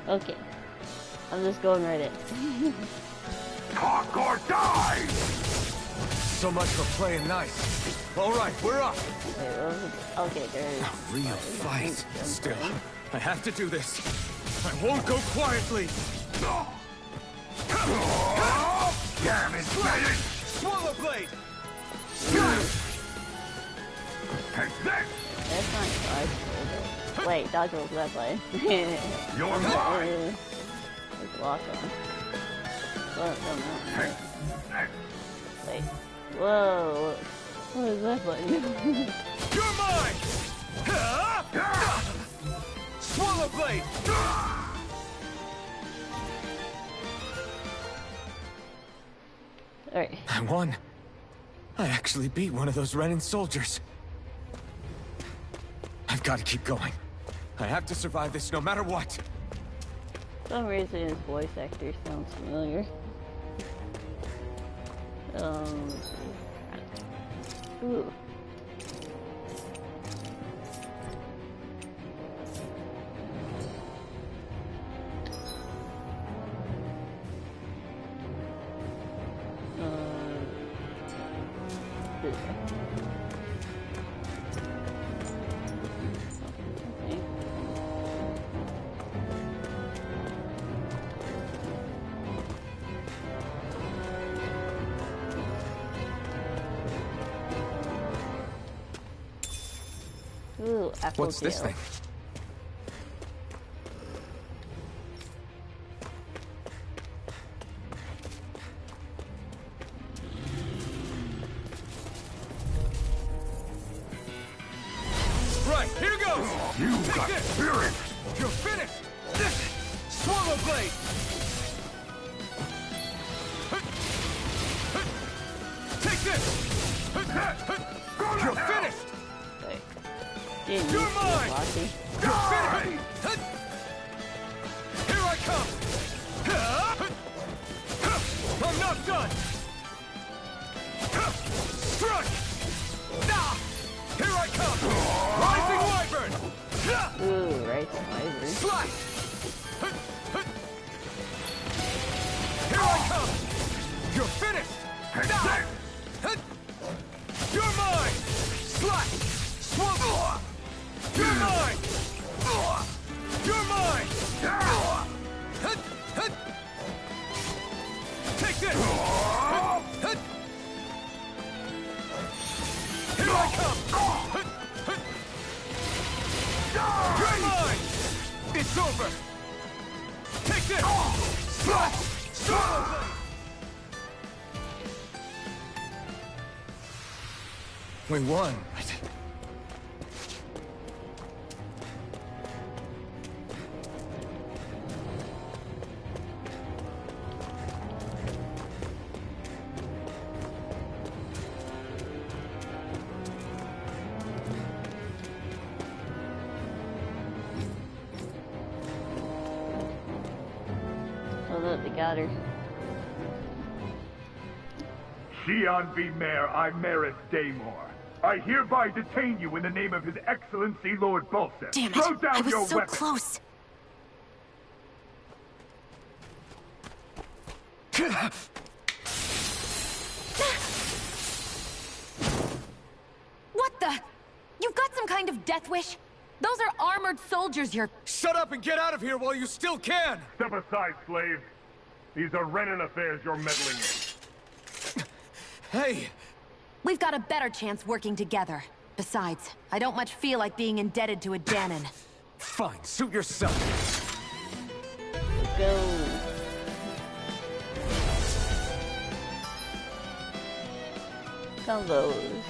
Okay. I'm just going right in. Talk or die! So much for playing nice. All right, we're up. Wait, what was it? Okay, there's... A real fight. Still, I have to do this. I won't go quietly. Damn it, Blade! Swallow blade! Take this! That's not dodge roll. Wait, dodge roll's that way. You're mine! It's lock on. Well, no. Take this! Wait. Whoa. What is that button? You're mine! Swallow blade! Alright. I won. I actually beat one of those Renin soldiers. I've got to keep going. I have to survive this no matter what. For some reason his voice actor sounds familiar. Ooh. This way. Ooh, apple What's this tail. thing? Right, here goes! You Take got this! spirit! You're finished! Swallow blade! Take this! You're finished! Wait. Didn't You're use the mine! blocky. You're finished! Here I come! I'm not done! Strike! Here I come! Rising Wyvern! Ooh, right slider. Slice! Here I come! You're finished! Take this! You're mine! Slice! Swallow! You're mine! You're mine! Take this! Here I come! You're mine! It's over! Take this! Slice! Swallow blade! We won, right? Oh look, they got her. Xian V. Mayor, I Maris Daymore. I hereby detain you in the name of His Excellency Lord Bulseth. Damn it! Throw down I was your so weapon. close. What the? You've got some kind of death wish? Those are armored soldiers you're... Shut up and get out of here while you still can! Step aside, slave. These are Renin affairs you're meddling in. Hey! We've got a better chance working together. Besides, I don't much feel like being indebted to a Danon. Fine, suit yourself. Let's go. Combos.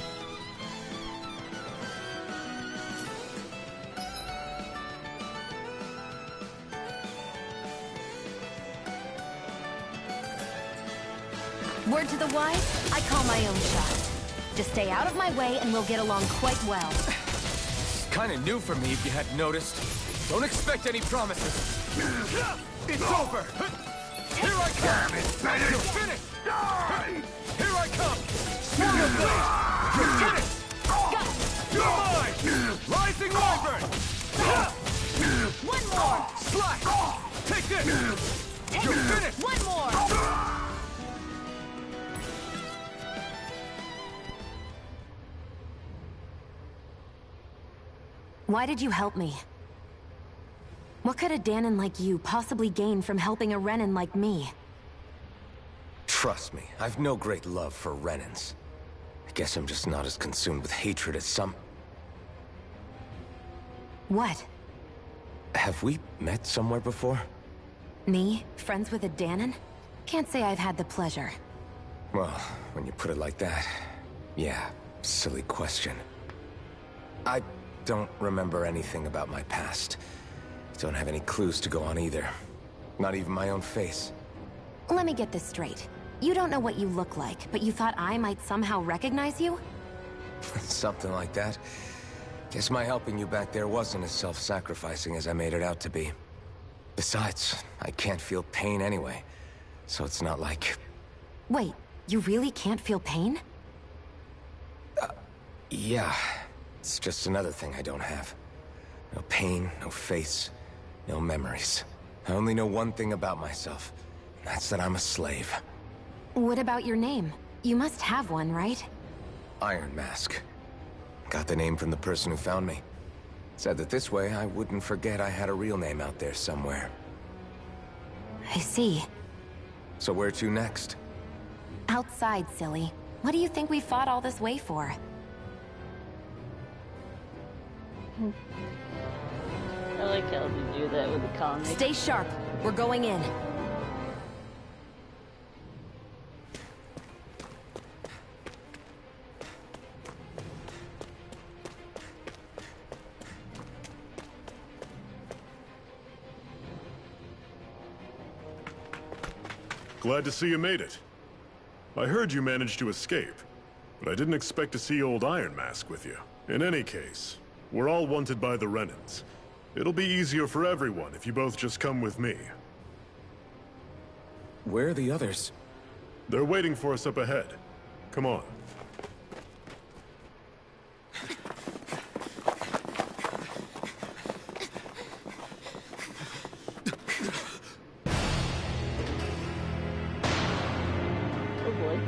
Word to the wise, I call my own shot. Just stay out of my way and we'll get along quite well. Kinda new for me if you hadn't noticed. Don't expect any promises. It's over! Here I come! You're finished! Die! Here I come! Swallow blade! You're finished! You're mine! Rising Wyvern! One more! Slash! Take this! You're finished! One more! Why did you help me? What could a Danon like you possibly gain from helping a Renan like me? Trust me, I've no great love for Renans. I guess I'm just not as consumed with hatred as some... What? Have we met somewhere before? Me? Friends with a Danon? Can't say I've had the pleasure. Well, when you put it like that, yeah, silly question. I don't remember anything about my past. Don't have any clues to go on either. Not even my own face. Let me get this straight. You don't know what you look like, but you thought I might somehow recognize you? Something like that. Guess my helping you back there wasn't as self-sacrificing as I made it out to be. Besides, I can't feel pain anyway, so it's not like... Wait, you really can't feel pain? Yeah. It's just another thing I don't have. No pain, no face, no memories. I only know one thing about myself, and that's that I'm a slave. What about your name? You must have one, right? Iron Mask. Got the name from the person who found me. Said that this way I wouldn't forget I had a real name out there somewhere. I see. So where to next? Outside, silly. What do you think we fought all this way for? I like how they do that with the comic. Stay sharp. We're going in. Glad to see you made it. I heard you managed to escape, but I didn't expect to see old Iron Mask with you. In any case, we're all wanted by the Renans. It'll be easier for everyone if you both just come with me. Where are the others? They're waiting for us up ahead. Come on. Oh boy.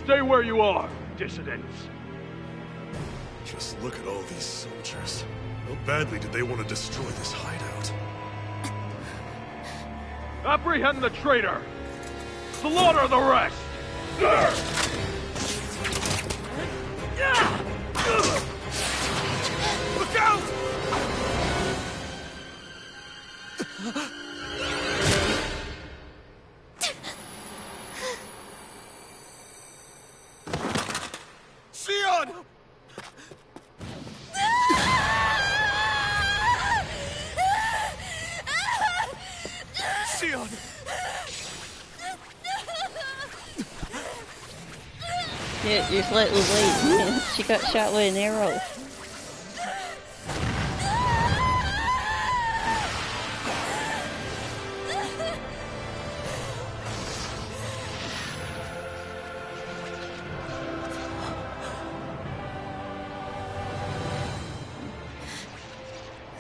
Stay where you are, dissidents. Just look at all these soldiers. How badly did they want to destroy this hideout? Apprehend the traitor! Slaughter the rest! Look out! Sion! Sion! Yeah, you're slightly late. She got shot with an arrow.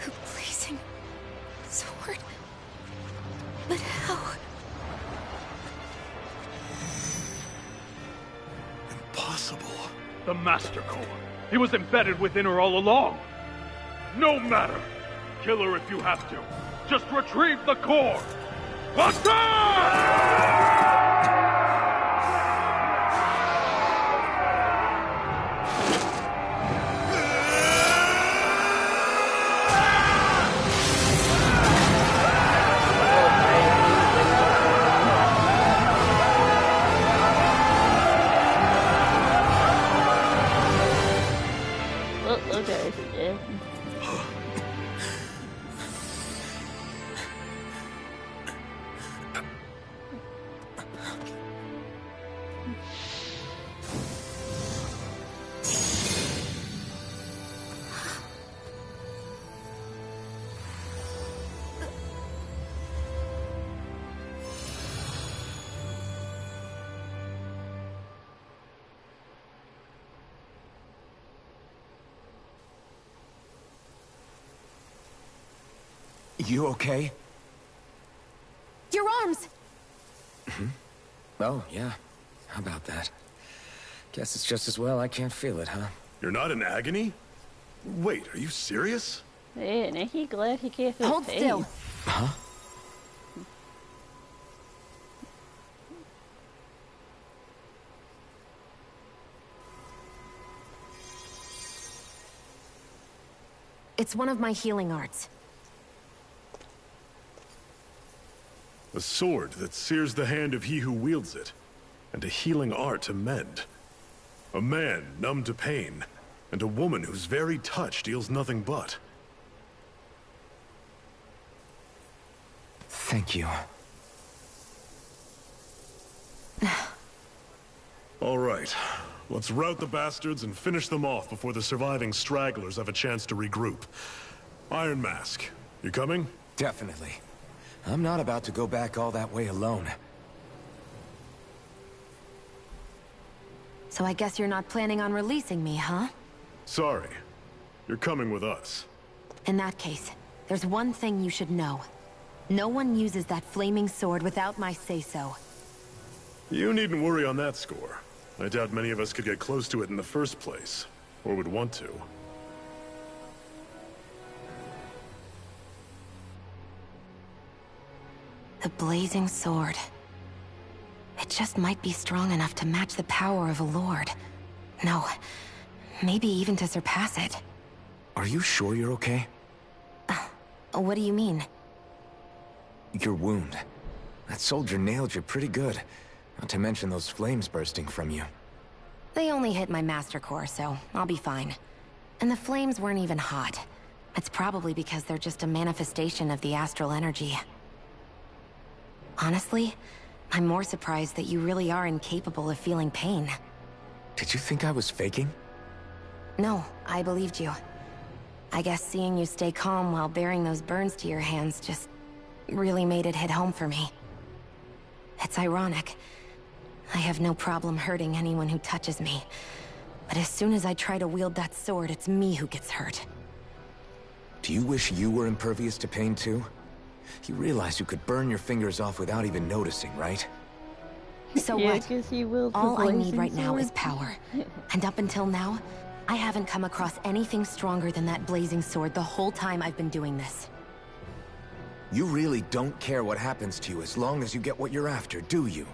The blazing sword. But how? Impossible. The Master Core. He was embedded within her all along. No matter. Kill her if you have to. Just retrieve the core. Attack! Look at her, yeah. You okay? Your arms! Oh, yeah. How about that? Guess it's just as well I can't feel it, huh? You're not in agony? Wait, are you serious? Man, ain't he glad he can't feel Hold pain? still. Huh? It's one of my healing arts. A sword that sears the hand of he who wields it, and a healing art to mend. A man numb to pain, and a woman whose very touch deals nothing but. Thank you. All right, let's rout the bastards and finish them off before the surviving stragglers have a chance to regroup. Iron Mask, you coming? Definitely. I'm not about to go back all that way alone. So I guess you're not planning on releasing me, huh? Sorry. You're coming with us. In that case, there's one thing you should know. No one uses that flaming sword without my say-so. You needn't worry on that score. I doubt many of us could get close to it in the first place, or would want to. The blazing sword. It just might be strong enough to match the power of a lord. No, maybe even to surpass it. Are you sure you're okay? What do you mean? Your wound. That soldier nailed you pretty good. Not to mention those flames bursting from you. They only hit my master core, so I'll be fine. And the flames weren't even hot. It's probably because they're just a manifestation of the astral energy. Honestly, I'm more surprised that you really are incapable of feeling pain. Did you think I was faking? No, I believed you. I guess seeing you stay calm while bearing those burns to your hands just really made it hit home for me. It's ironic. I have no problem hurting anyone who touches me. But as soon as I try to wield that sword, it's me who gets hurt. Do you wish you were impervious to pain too? You realize you could burn your fingers off without even noticing, right? So Yeah, what? 'cause he willed the All I need blazing right now is sword. power. And up until now, I haven't come across anything stronger than that blazing sword the whole time I've been doing this. You really don't care what happens to you as long as you get what you're after, do you?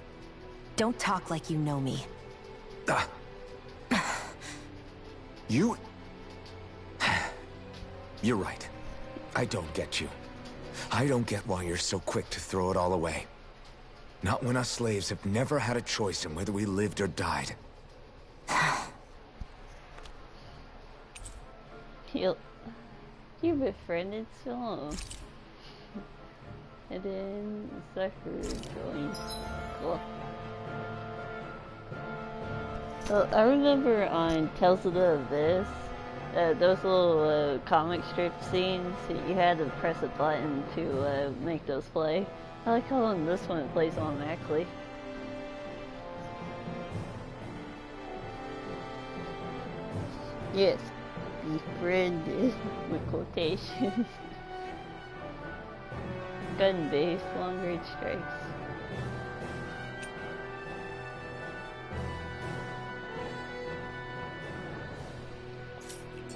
Don't talk like you know me. Ah. You... You're right. I don't get you. I don't get why you're so quick to throw it all away. Not when us slaves have never had a choice in whether we lived or died. You befriended Solo. And then Zephyr joined. Cool. Well, I remember on Tales of the Abyss, those little comic strip scenes, you had to press a button to make those play. I like how in this one it plays automatically. Yes, befriended with quotations. Gun-based long-range strikes.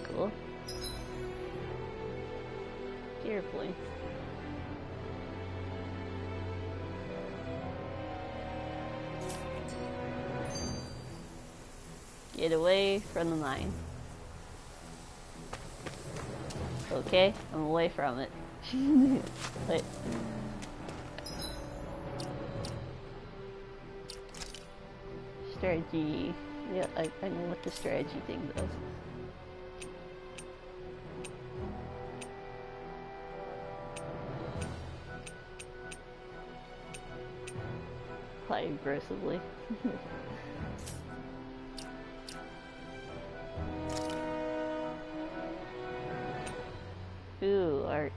Cool. Gear points. Get away from the mine. Okay, I'm away from it. Wait. Strategy. Yeah, I know what the strategy thing does. Apply aggressively. Ooh, arts.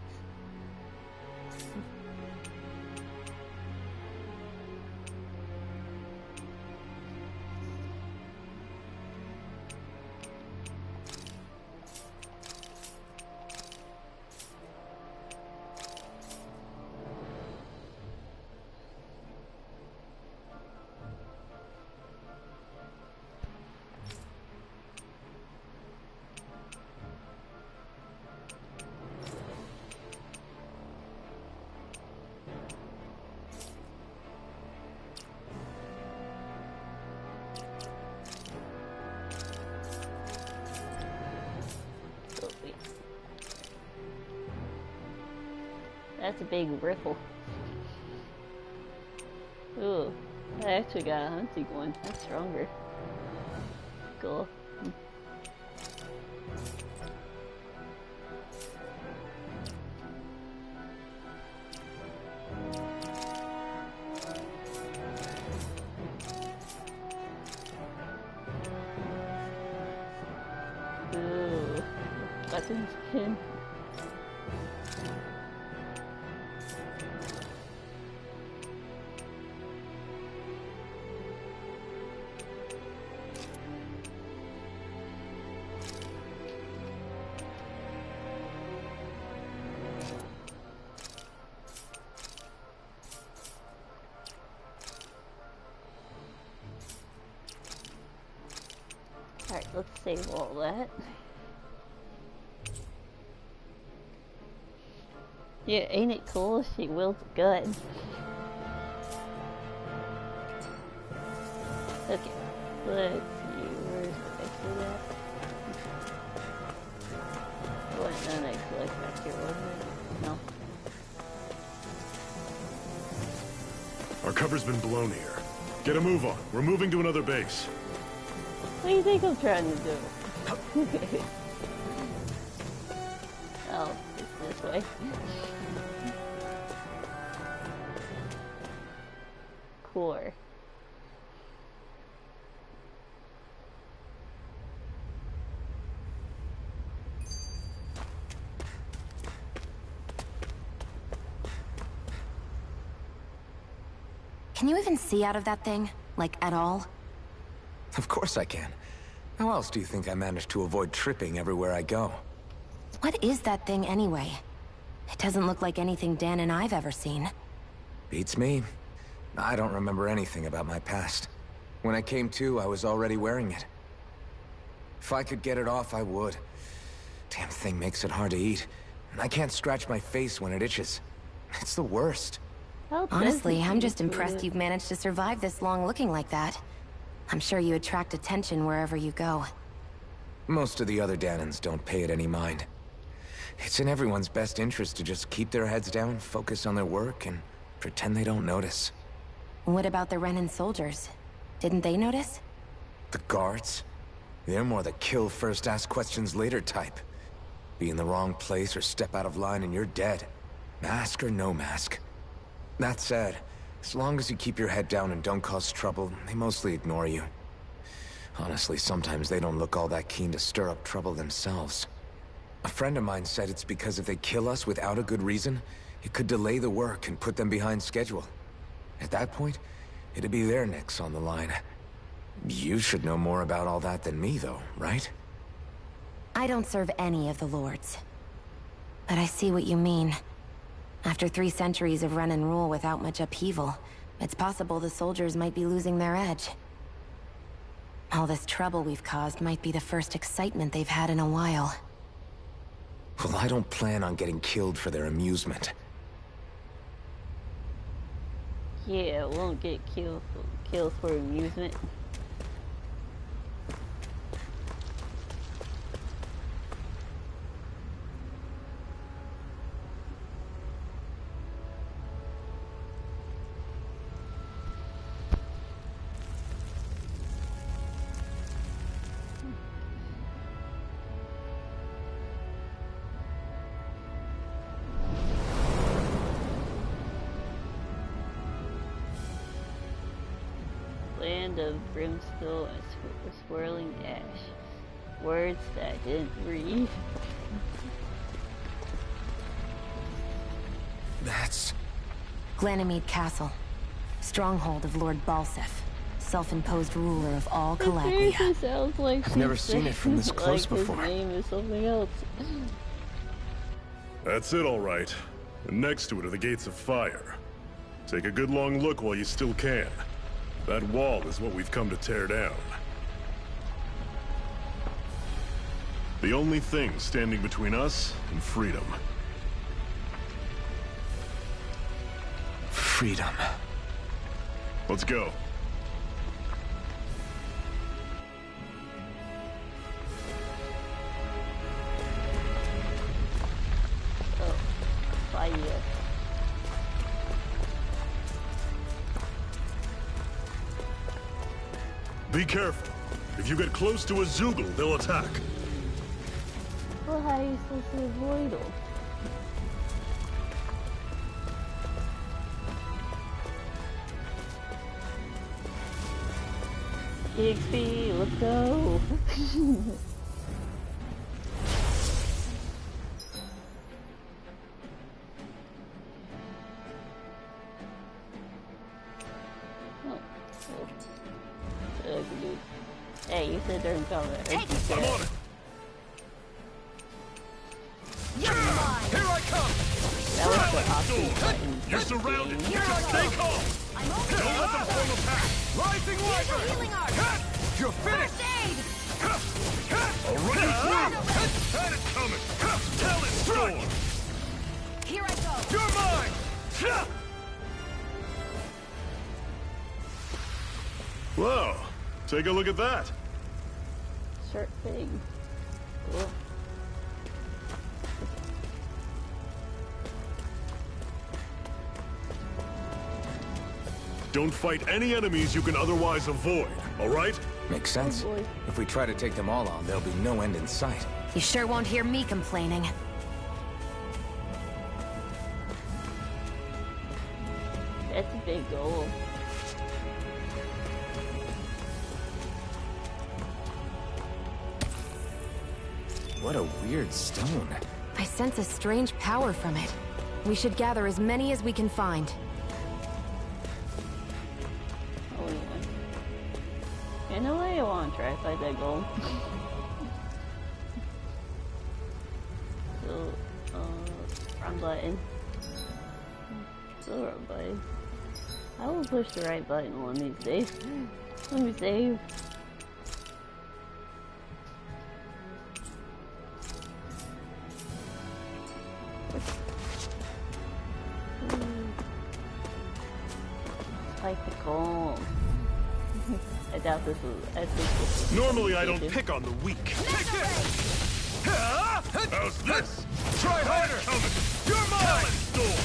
That's a big riffle. Ooh, I actually got a hunting one. That's stronger. Cool. Ooh, weapons pin. Alright, let's save all that. Yeah, ain't it cool if she wields a gun? Okay, let's see, where's the exit at? What, no next select back here, wasn't it? No. Our cover's been blown here. Get a move on. We're moving to another base. What do you think I'm trying to do? Oh, it's this way. Core. Can you even see out of that thing? Like, at all? Of course I can. How else do you think I managed to avoid tripping everywhere I go? What is that thing anyway? It doesn't look like anything Dan and I've ever seen. Beats me. I don't remember anything about my past. When I came to, I was already wearing it. If I could get it off, I would. Damn thing makes it hard to eat. And I can't scratch my face when it itches. It's the worst. Honestly, I'm just impressed you've managed to survive this long looking like that. I'm sure you attract attention wherever you go. Most of the other Danans don't pay it any mind. It's in everyone's best interest to just keep their heads down, focus on their work, and pretend they don't notice. What about the Renan soldiers? Didn't they notice? The guards? They're more the kill first, ask questions later type. Be in the wrong place or step out of line and you're dead. Mask or no mask. That said, as long as you keep your head down and don't cause trouble, they mostly ignore you. Honestly, sometimes they don't look all that keen to stir up trouble themselves. A friend of mine said it's because if they kill us without a good reason, it could delay the work and put them behind schedule. At that point, it'd be their necks on the line. You should know more about all that than me, though, right? I don't serve any of the lords. But I see what you mean. After 3 centuries of Renan rule without much upheaval, it's possible the soldiers might be losing their edge. All this trouble we've caused might be the first excitement they've had in a while. Well, I don't plan on getting killed for their amusement. Yeah, won't get killed for amusement. Land of brimstone and swirling ash. Words that I didn't read. That's... Glanimede Castle. Stronghold of Lord Balsef. Self-imposed ruler of all Calagria. Seriously sounds like I've never seen it from this close like before. His name is something else. That's it, all right. And next to it are the gates of fire. Take a good long look while you still can. That wall is what we've come to tear down. The only thing standing between us and freedom. freedom. Let's go. Oh, fire. Be careful. If you get close to a Zoogle, they'll attack. Well, how are you supposed to avoid them? EXP, let's go! Hey, you said during combat. I'm on it! You're mine. Here I come! That was the option button. You're surrounded! Stay calm! I'm over Don't let them form a pack! Rising Use your Wyvern! healing art. You're finished! First aid. I'll run you through! Had it coming! Tell it, Storm! Here I go. You're mine! Whoa! Take a look at that! Short thing. Cool. Don't fight any enemies you can otherwise avoid, alright? Makes sense. Oh boy. If we try to take them all on, there'll be no end in sight. You sure won't hear me complaining. That's a big goal. What a weird stone. I sense a strange power from it. We should gather as many as we can find. Oh yeah. In a way, I want to try to fight that goal. So, wrong button. Still wrong button. I will push the right button one of these days. Let me save. Fight the goal. I doubt this was. I think this was Normally I don't pick on the weak. Take this! How's this? Try harder! You're mine! Storm!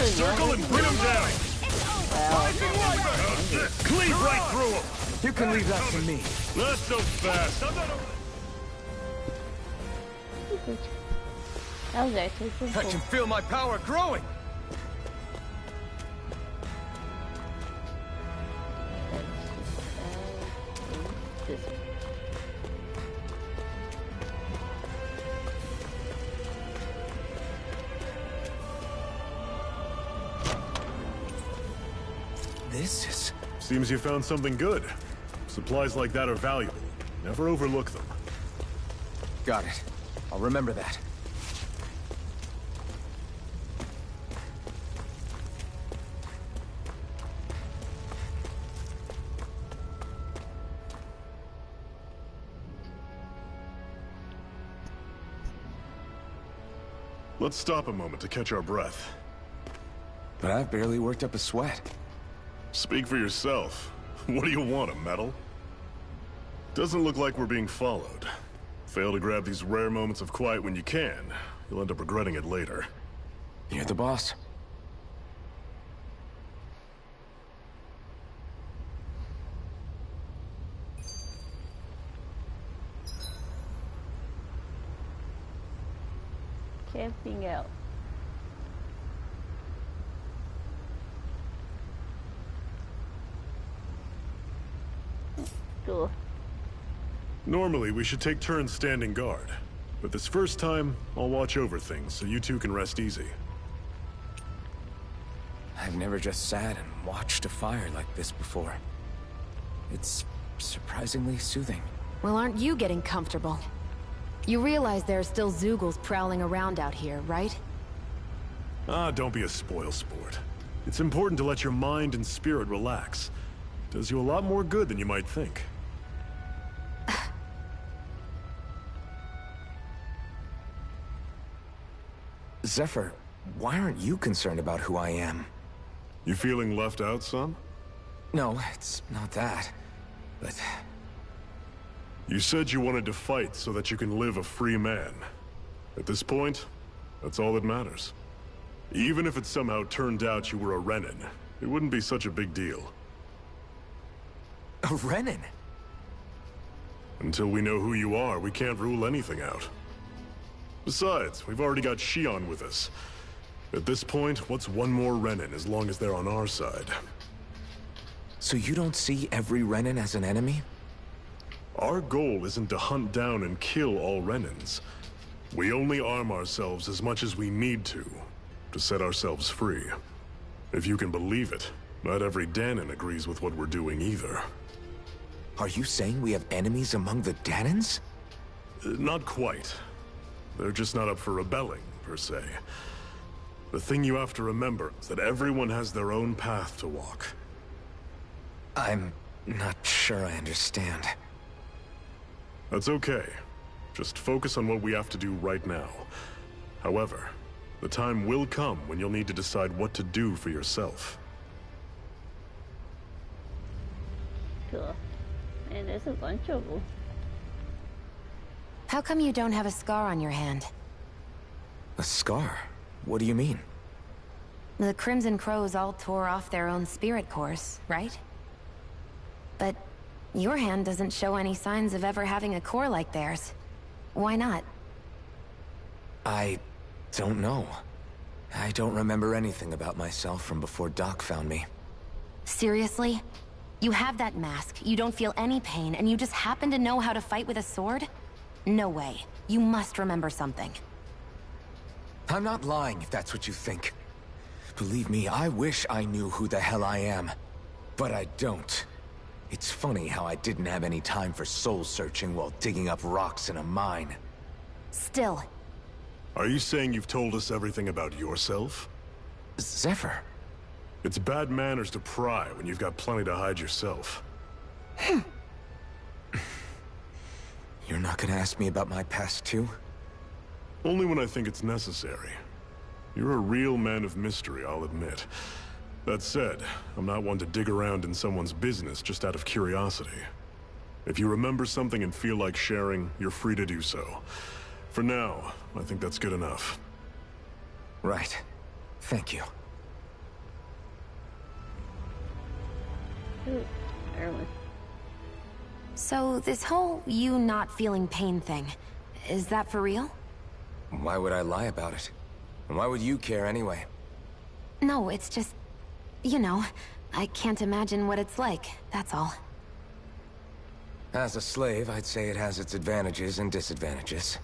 Circle and bring him down! Rising Wyvern! How's this? Cleave right through him! You can leave that to me. Not so fast! That was actually I simple. can feel my power growing. This one. This is... Seems you found something good. Supplies like that are valuable. Never overlook them. Got it. I'll remember that. Let's stop a moment to catch our breath. But I've barely worked up a sweat. Speak for yourself. What do you want, a medal? Doesn't look like we're being followed. Fail to grab these rare moments of quiet when you can, you'll end up regretting it later. You're the boss. Camping out. Cool. Normally, we should take turns standing guard. But this first time, I'll watch over things so you two can rest easy. I've never just sat and watched a fire like this before. It's surprisingly soothing. Well, aren't you getting comfortable? You realize there are still Zoogles prowling around out here, right? Ah, don't be a spoilsport. It's important to let your mind and spirit relax. Does you a lot more good than you might think. Zephyr, why aren't you concerned about who I am? You feeling left out, son? No, it's not that. But You said you wanted to fight so that you can live a free man. At this point, that's all that matters. Even if it somehow turned out you were a Renin, it wouldn't be such a big deal. A Renin? Until we know who you are, we can't rule anything out. Besides, we've already got Shion with us. At this point, what's one more Renin as long as they're on our side? So you don't see every Renin as an enemy? Our goal isn't to hunt down and kill all Renins. We only arm ourselves as much as we need to set ourselves free. If you can believe it, not every Danon agrees with what we're doing either. Are you saying we have enemies among the Danons? Not quite. They're just not up for rebelling, per se. The thing you have to remember is that everyone has their own path to walk. I'm not sure I understand. That's okay. Just focus on what we have to do right now. However, the time will come when you'll need to decide what to do for yourself. Cool. Man, there's a bunch of them. How come you don't have a scar on your hand? A scar? What do you mean? The Crimson Crows all tore off their own spirit cores, right? But your hand doesn't show any signs of ever having a core like theirs. Why not? I don't know. I don't remember anything about myself from before Doc found me. Seriously? You have that mask, you don't feel any pain, and you just happen to know how to fight with a sword? No way. You must remember something. I'm not lying if that's what you think. Believe me, I wish I knew who the hell I am. But I don't. It's funny how I didn't have any time for soul-searching while digging up rocks in a mine. Still. Are you saying you've told us everything about yourself? Zephyr? It's bad manners to pry when you've got plenty to hide yourself. You're not gonna ask me about my past too? Only when I think it's necessary. You're a real man of mystery, I'll admit. That said, I'm not one to dig around in someone's business just out of curiosity. If you remember something and feel like sharing, you're free to do so. For now, I think that's good enough. Right. Thank you. Ooh, Erwin. So, this whole you not feeling pain thing, is that for real? Why would I lie about it? And why would you care anyway? No, it's just... You know, I can't imagine what it's like, that's all. As a slave, I'd say it has its advantages and disadvantages.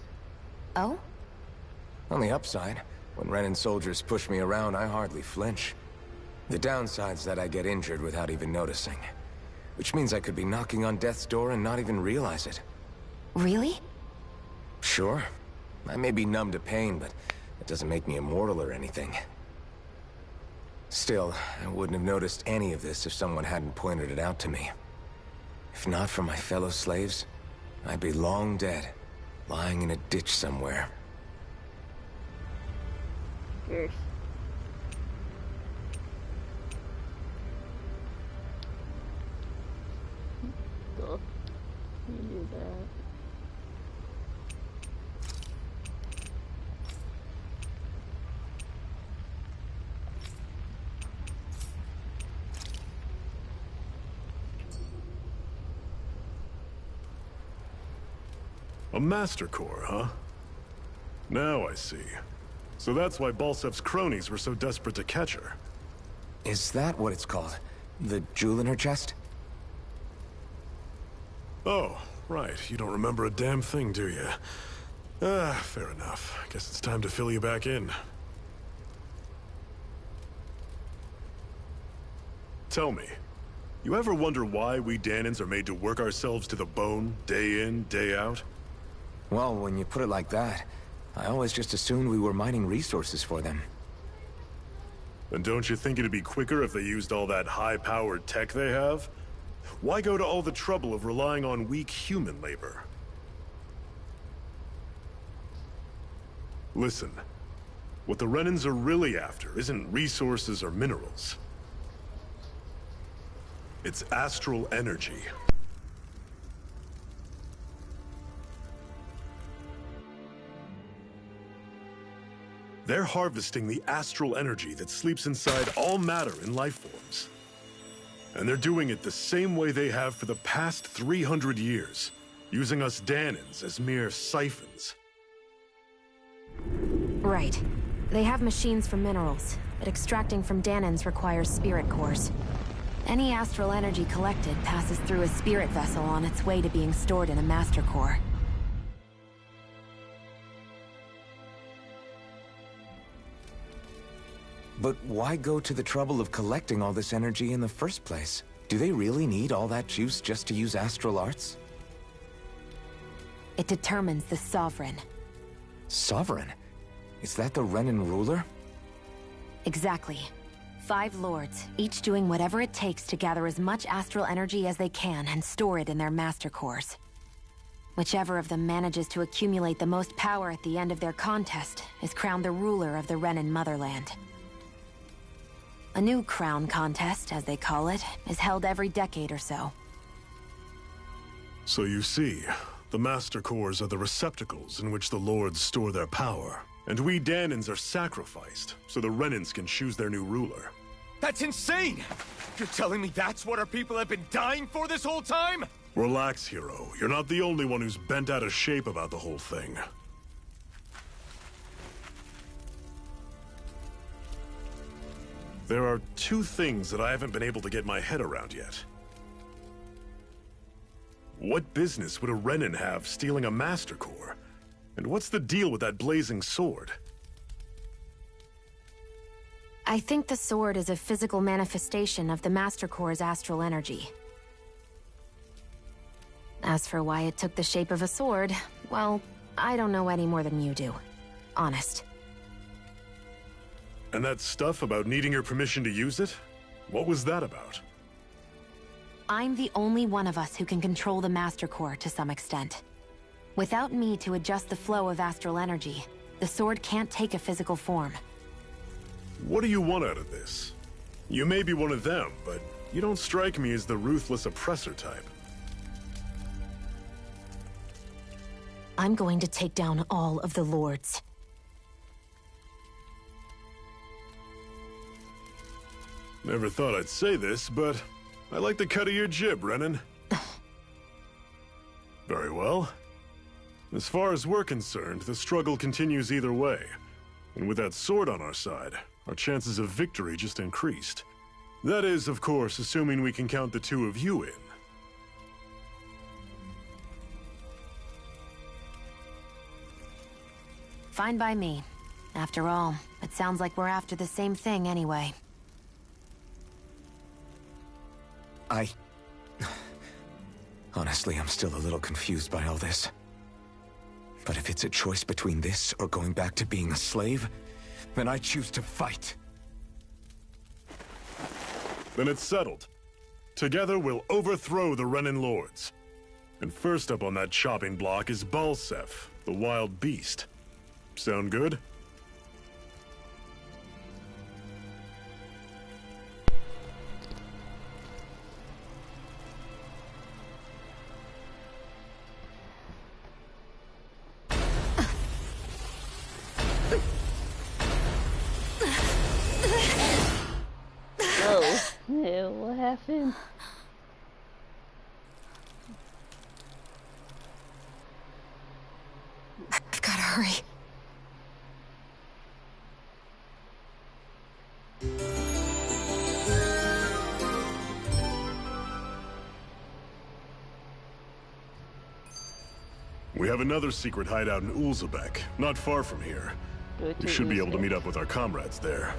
Oh? On the upside, when Renin soldiers push me around, I hardly flinch. The downside's that I get injured without even noticing. Which means I could be knocking on death's door and not even realize it. Really? Sure. I may be numb to pain, but it doesn't make me immortal or anything. Still, I wouldn't have noticed any of this if someone hadn't pointed it out to me. If not for my fellow slaves, I'd be long dead, lying in a ditch somewhere. Yes. Cool. You do that. A Master Core, huh? Now I see. So that's why Balsef's cronies were so desperate to catch her. Is that what it's called? The jewel in her chest? Oh, right. You don't remember a damn thing, do you? Ah, fair enough. Guess it's time to fill you back in. Tell me, you ever wonder why we Danons are made to work ourselves to the bone, day in, day out? Well, when you put it like that, I always just assumed we were mining resources for them. And don't you think it'd be quicker if they used all that high-powered tech they have? Why go to all the trouble of relying on weak human labor? Listen, what the Renins are really after isn't resources or minerals. It's astral energy. They're harvesting the astral energy that sleeps inside all matter in life forms. And they're doing it the same way they have for the past 300 years, using us Danins as mere siphons. Right. They have machines for minerals, but extracting from Danins requires spirit cores. Any astral energy collected passes through a spirit vessel on its way to being stored in a master core. But why go to the trouble of collecting all this energy in the first place? Do they really need all that juice just to use astral arts? It determines the Sovereign. Sovereign? Is that the Renin ruler? Exactly. 5 lords, each doing whatever it takes to gather as much astral energy as they can and store it in their master cores. Whichever of them manages to accumulate the most power at the end of their contest is crowned the ruler of the Renin motherland. A new crown contest, as they call it, is held every decade or so. So you see, the master cores are the receptacles in which the lords store their power. And we Danins are sacrificed, so the Renins can choose their new ruler. That's insane! You're telling me that's what our people have been dying for this whole time? Relax, hero. You're not the only one who's bent out of shape about the whole thing. There are 2 things that I haven't been able to get my head around yet. What business would a Renin have stealing a master core? And what's the deal with that blazing sword? I think the sword is a physical manifestation of the master core's astral energy. As for why it took the shape of a sword, well, I don't know any more than you do. Honest. And that stuff about needing your permission to use it? What was that about? I'm the only one of us who can control the master core to some extent. Without me to adjust the flow of astral energy, the sword can't take a physical form. What do you want out of this? You may be one of them, but you don't strike me as the ruthless oppressor type. I'm going to take down all of the lords. Never thought I'd say this, but I like the cut of your jib, Renin. Very well. As far as we're concerned, the struggle continues either way. And with that sword on our side, our chances of victory just increased. That is, of course, assuming we can count the 2 of you in. Fine by me. After all, it sounds like we're after the same thing anyway. Honestly, I'm still a little confused by all this. But if it's a choice between this or going back to being a slave, then I choose to fight. Then it's settled. Together we'll overthrow the Renin lords. And first up on that chopping block is Balsef, the wild beast. Sound good? Oh, yeah, what happened? I've gotta hurry. We have another secret hideout in Ulzebek, not far from here. We should be able to meet up with our comrades there.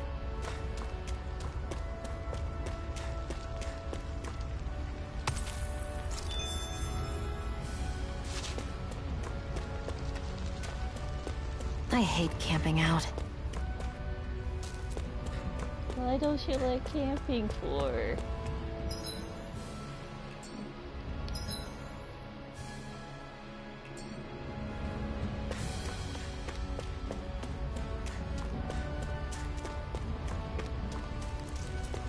I hate camping out. Why don't you like camping for?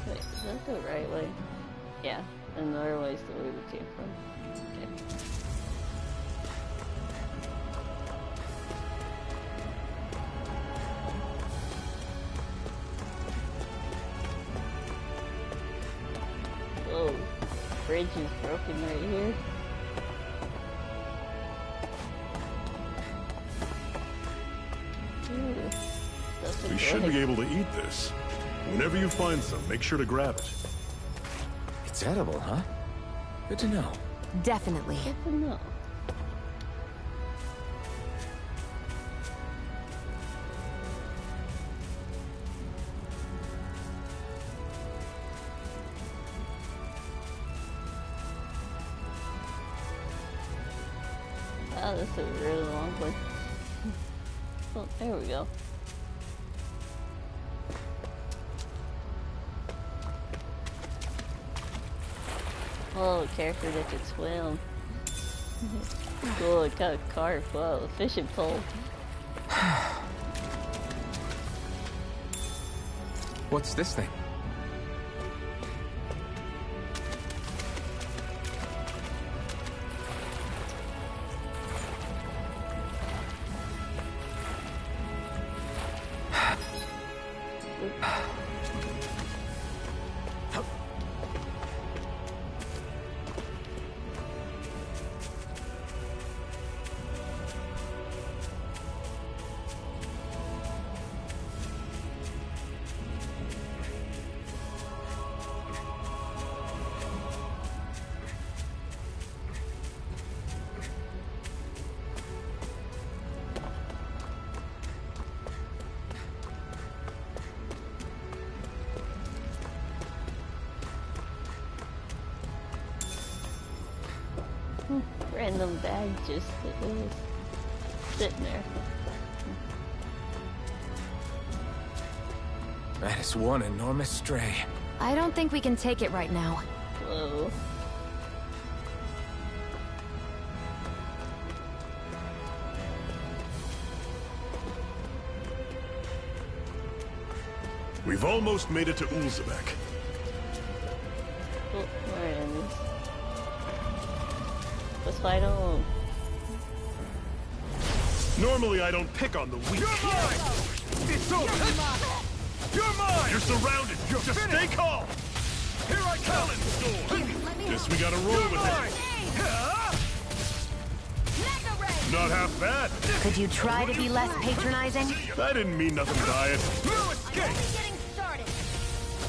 Wait, is that the right way? Yeah, and the other way is the way we came from. Okay. bridge is broken right here. Ooh, that's We should be able to eat this. Whenever you find some, make sure to grab it. It's edible, huh? Good to know. Definitely. Good to know. Wow, this is a really long one. Oh, there we go. Oh, a character that can swim. Cool, it got a carp. Wow, a fishing pole. What's this thing? Random bag just sitting there. That is one enormous stray. I don't think we can take it right now. Whoa. We've almost made it to Ulzebek. Oh, more enemies. Let's fight them. Normally I don't pick on the weak. You're mine! It's over! You're mine! You're surrounded! Just stay calm! Here I come! Guess we gotta roll You're with mine! it. Not half bad. Could you try to be less patronizing? That didn't mean nothing, Diet. No escape!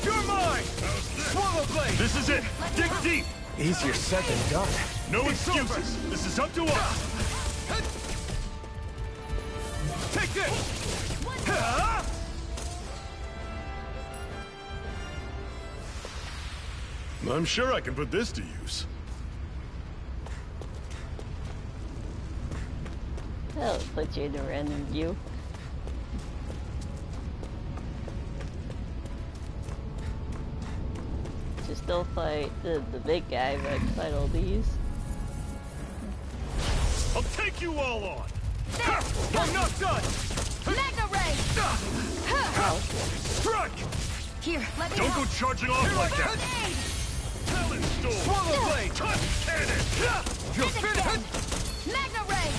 You're mine! Swallow blade! This is it! Dig deep! Easier said than done. No excuses! This is up to us! Take this! I'm sure I can put this to use. That'll put you in a random view. Just don't fight the big guy, but fight all these. I'll take you all on! I'm not done! Strike! Here, let me Don't help. go charging off like that! Talon Storm! Swallow blade! Touch cannon! You're finished! Magna Ray!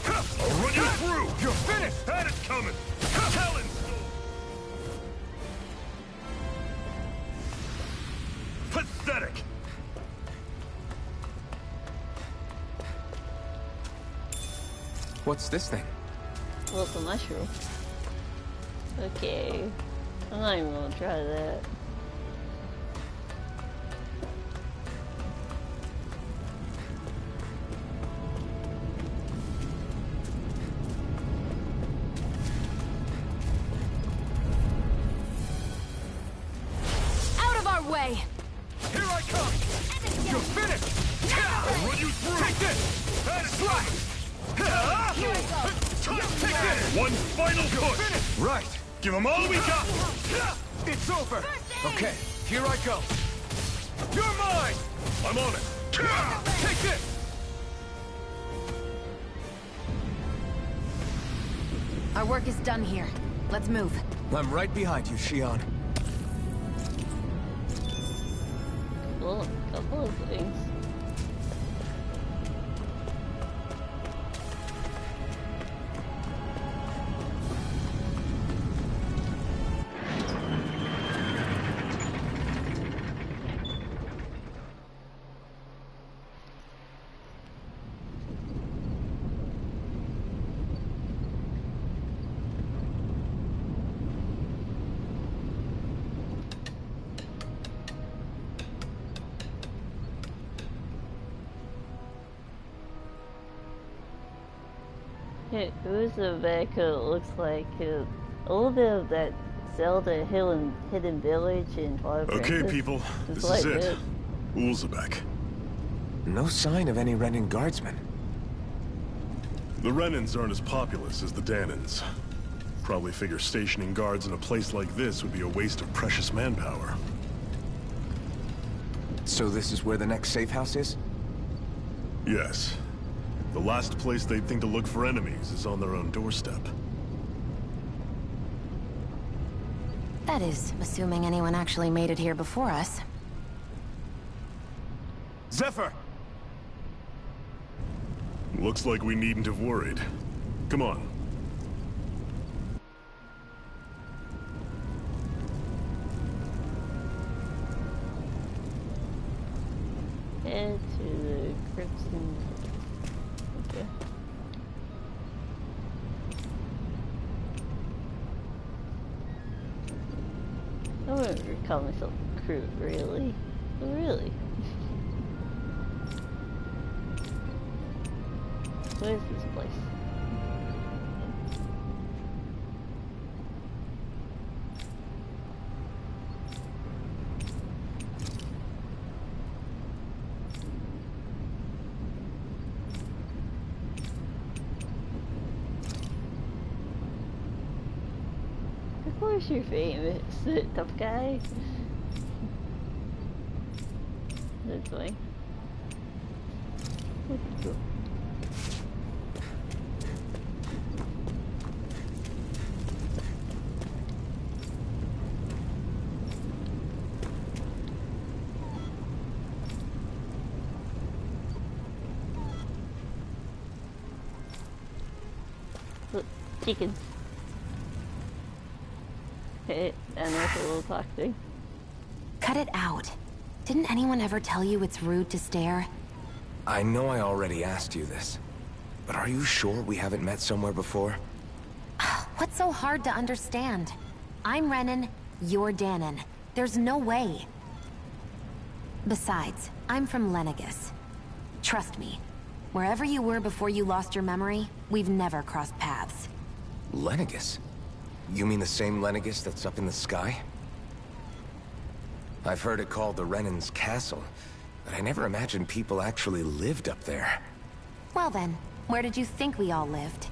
I'll run you through! You're finished! Had it coming! Talon Storm! Pathetic! What's this thing? Well, it's a mushroom. Okay. I'm not even gonna try that. Out of our way! Here I come! You're finished! I'll run you through! Take this! Had it Strike! Here I go! Take this! One final push! Right. Give them all we got! It's over! Okay, here I go. You're mine! I'm on it! Take this! Our work is done here. Let's move. I'm right behind you, Shion. Cool. A couple of things. Who's the back looks like a little bit of that Zelda hidden village in Twilight Okay, Princess. people, It's this like is it. this. Ulzebek. No sign of any Renin guardsmen. The Renins aren't as populous as the Danins. Probably figure stationing guards in a place like this would be a waste of precious manpower. So this is where the next safe house is? Yes. The last place they'd think to look for enemies is on their own doorstep. That is, assuming anyone actually made it here before us. Zephyr! Looks like we needn't have worried. Come on. Head to the Crimson. Okay. I wouldn't call myself crew, really. Really. What is this place? Of course you're famous, tough guy. That's fine. Cool. Look, chickens. And that's a little talk thing. Cut it out. Didn't anyone ever tell you it's rude to stare? I know I already asked you this, but are you sure we haven't met somewhere before? What's so hard to understand? I'm Renin, you're Danon. There's no way. Besides, I'm from Lenegis. Trust me, wherever you were before you lost your memory, we've never crossed paths. Lenegis? You mean the same Lenegis that's up in the sky? I've heard it called the Renin's Castle, but I never imagined people actually lived up there. Well then, where did you think we all lived?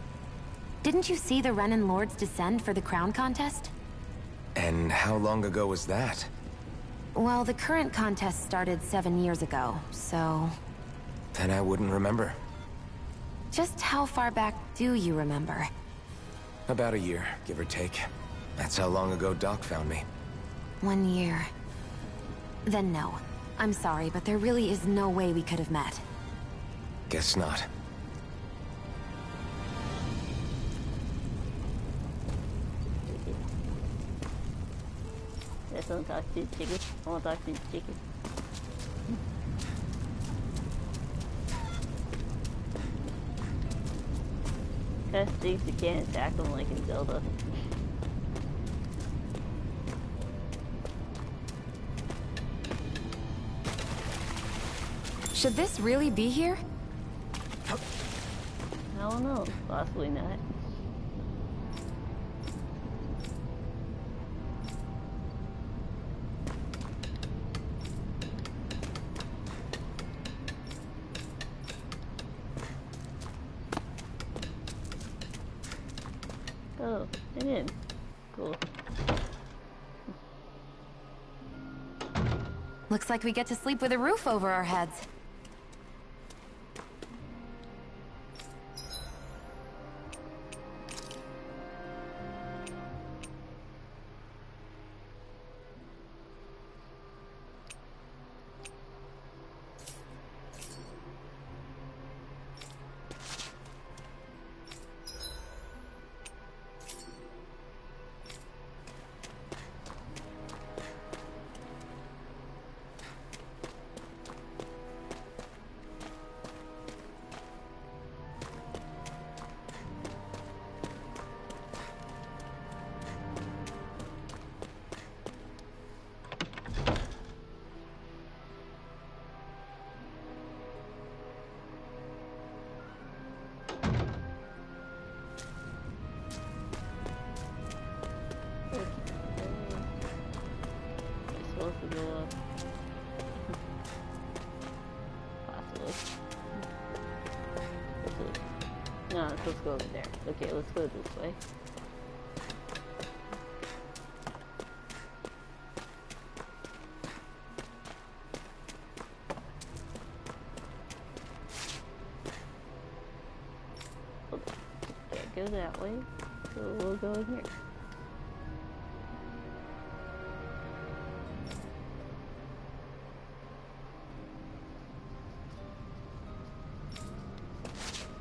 Didn't you see the Renin Lords descend for the crown contest? And how long ago was that? Well, the current contest started 7 years ago, so... Then I wouldn't remember. Just how far back do you remember? About a year, give or take. That's how long ago Doc found me. 1 year. Then no. I'm sorry, but there really is no way we could have met. Guess not. Yes, I want to talk to the chicken. I want to talk to the chicken. Best things you can't attack them like in Zelda. Should this really be here? I don't know. Possibly not. Oh, it is. Cool. Looks like we get to sleep with a roof over our heads. No, let's go over there. Okay, let's go this way. Can't go that way, so we'll go in here.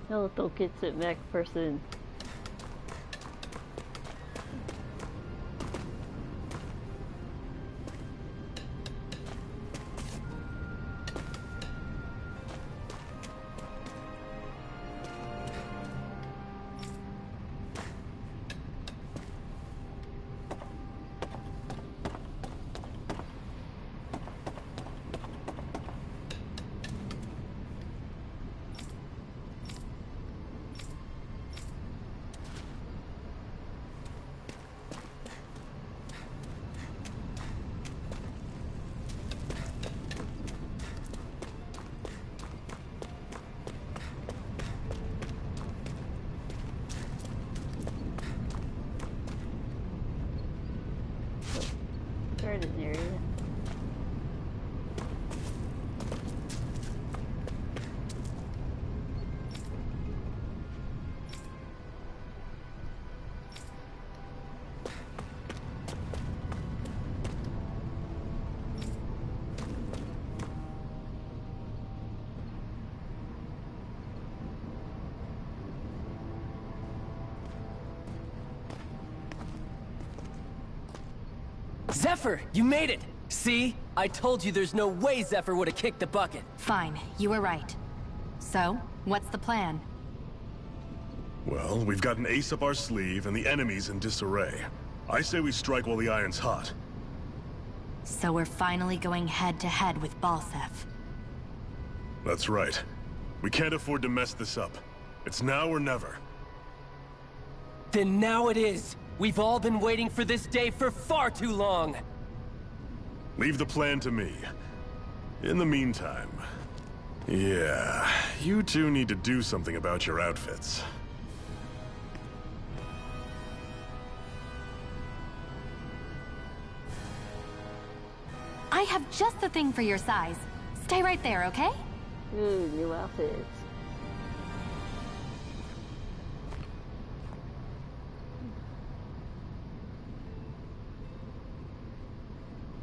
Hello, don't get sit back person. Garden area. Zephyr, you made it! See? I told you there's no way Zephyr would have kicked the bucket. Fine, you were right. So, what's the plan? Well, we've got an ace up our sleeve and the enemy's in disarray. I say we strike while the iron's hot. So we're finally going head-to-head with Balseph. That's right. We can't afford to mess this up. It's now or never. Then now it is! We've all been waiting for this day for far too long! Leave the plan to me. In the meantime... yeah, you two need to do something about your outfits. I have just the thing for your size. Stay right there, okay? Ooh, new outfits.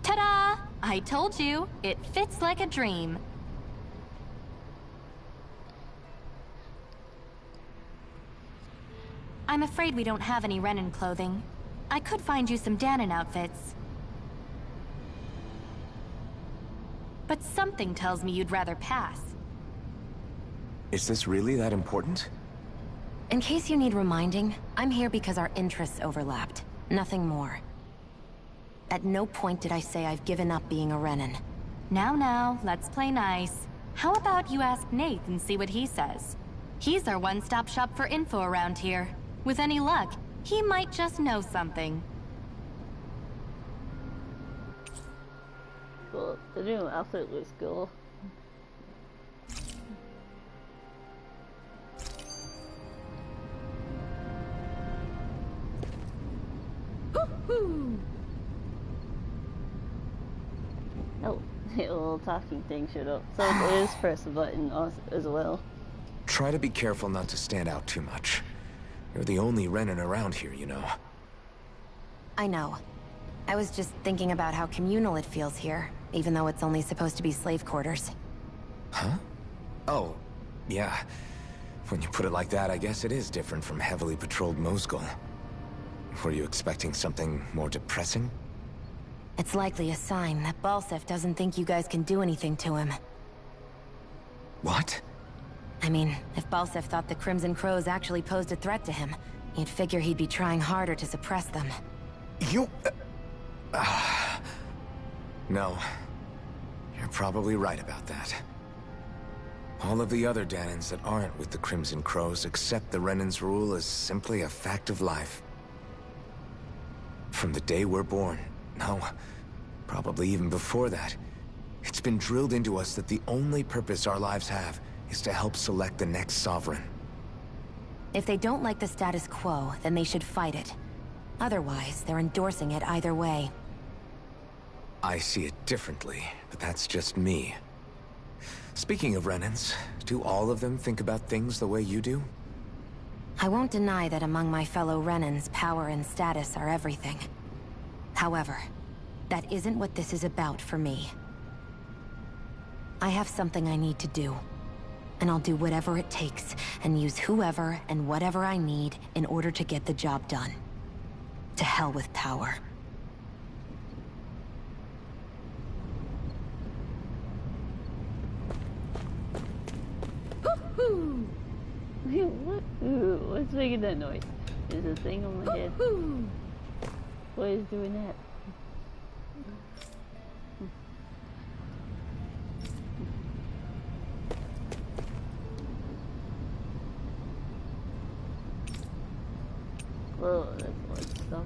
Ta-da! I told you, it fits like a dream. I'm afraid we don't have any Renan clothing. I could find you some Danon outfits. But something tells me you'd rather pass. Is this really that important? In case you need reminding, I'm here because our interests overlapped. Nothing more. At no point did I say I've given up being a Renan. Now, let's play nice. How about you ask Nate and see what he says? He's our one-stop shop for info around here. With any luck, he might just know something. Cool. The new outfit looks cool. Woohoo! Oh, a little talking thing showed up. So it is press a button as well. Try to be careful not to stand out too much. You're the only Renan around here, you know. I know. I was just thinking about how communal it feels here, even though it's only supposed to be slave quarters. Huh? Oh, yeah. When you put it like that, I guess it is different from heavily patrolled Mosgul. Were you expecting something more depressing? It's likely a sign that Balseph doesn't think you guys can do anything to him. What? I mean, if Balseph thought the Crimson Crows actually posed a threat to him, you'd figure he'd be trying harder to suppress them. You... No. You're probably right about that. All of the other Danons that aren't with the Crimson Crows accept the Renan's rule as simply a fact of life. From the day we're born, no, probably even before that, It's been drilled into us that the only purpose our lives have is to help select the next sovereign. If they don't like the status quo, then they should fight it. Otherwise, they're endorsing it either way. I see it differently, but that's just me. Speaking of Renans, do all of them think about things the way you do? I won't deny that among my fellow Renans, power and status are everything. However, that isn't what this is about for me. I have something I need to do. And I'll do whatever it takes, and use whoever and whatever I need in order to get the job done. To hell with power. What's making that noise? Is a thing on my head? What is doing that? Whoa, that's a lot of stuff.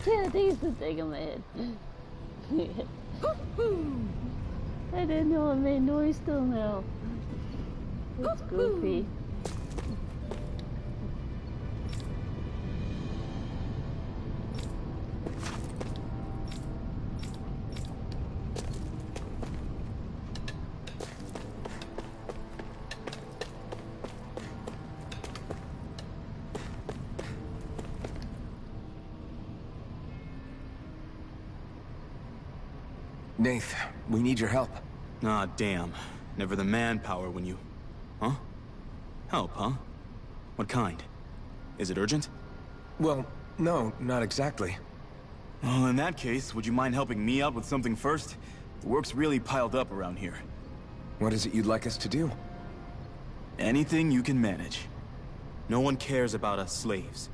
Yeah, these the thing on my head. I didn't know it made noise till now. It's goofy. Nath, we need your help. Ah, damn. Never the manpower when you... Huh? Help, huh? What kind? Is it urgent? Well, no, not exactly. Well, in that case, would you mind helping me out with something first? The work's really piled up around here. What is it you'd like us to do? Anything you can manage. No one cares about us slaves.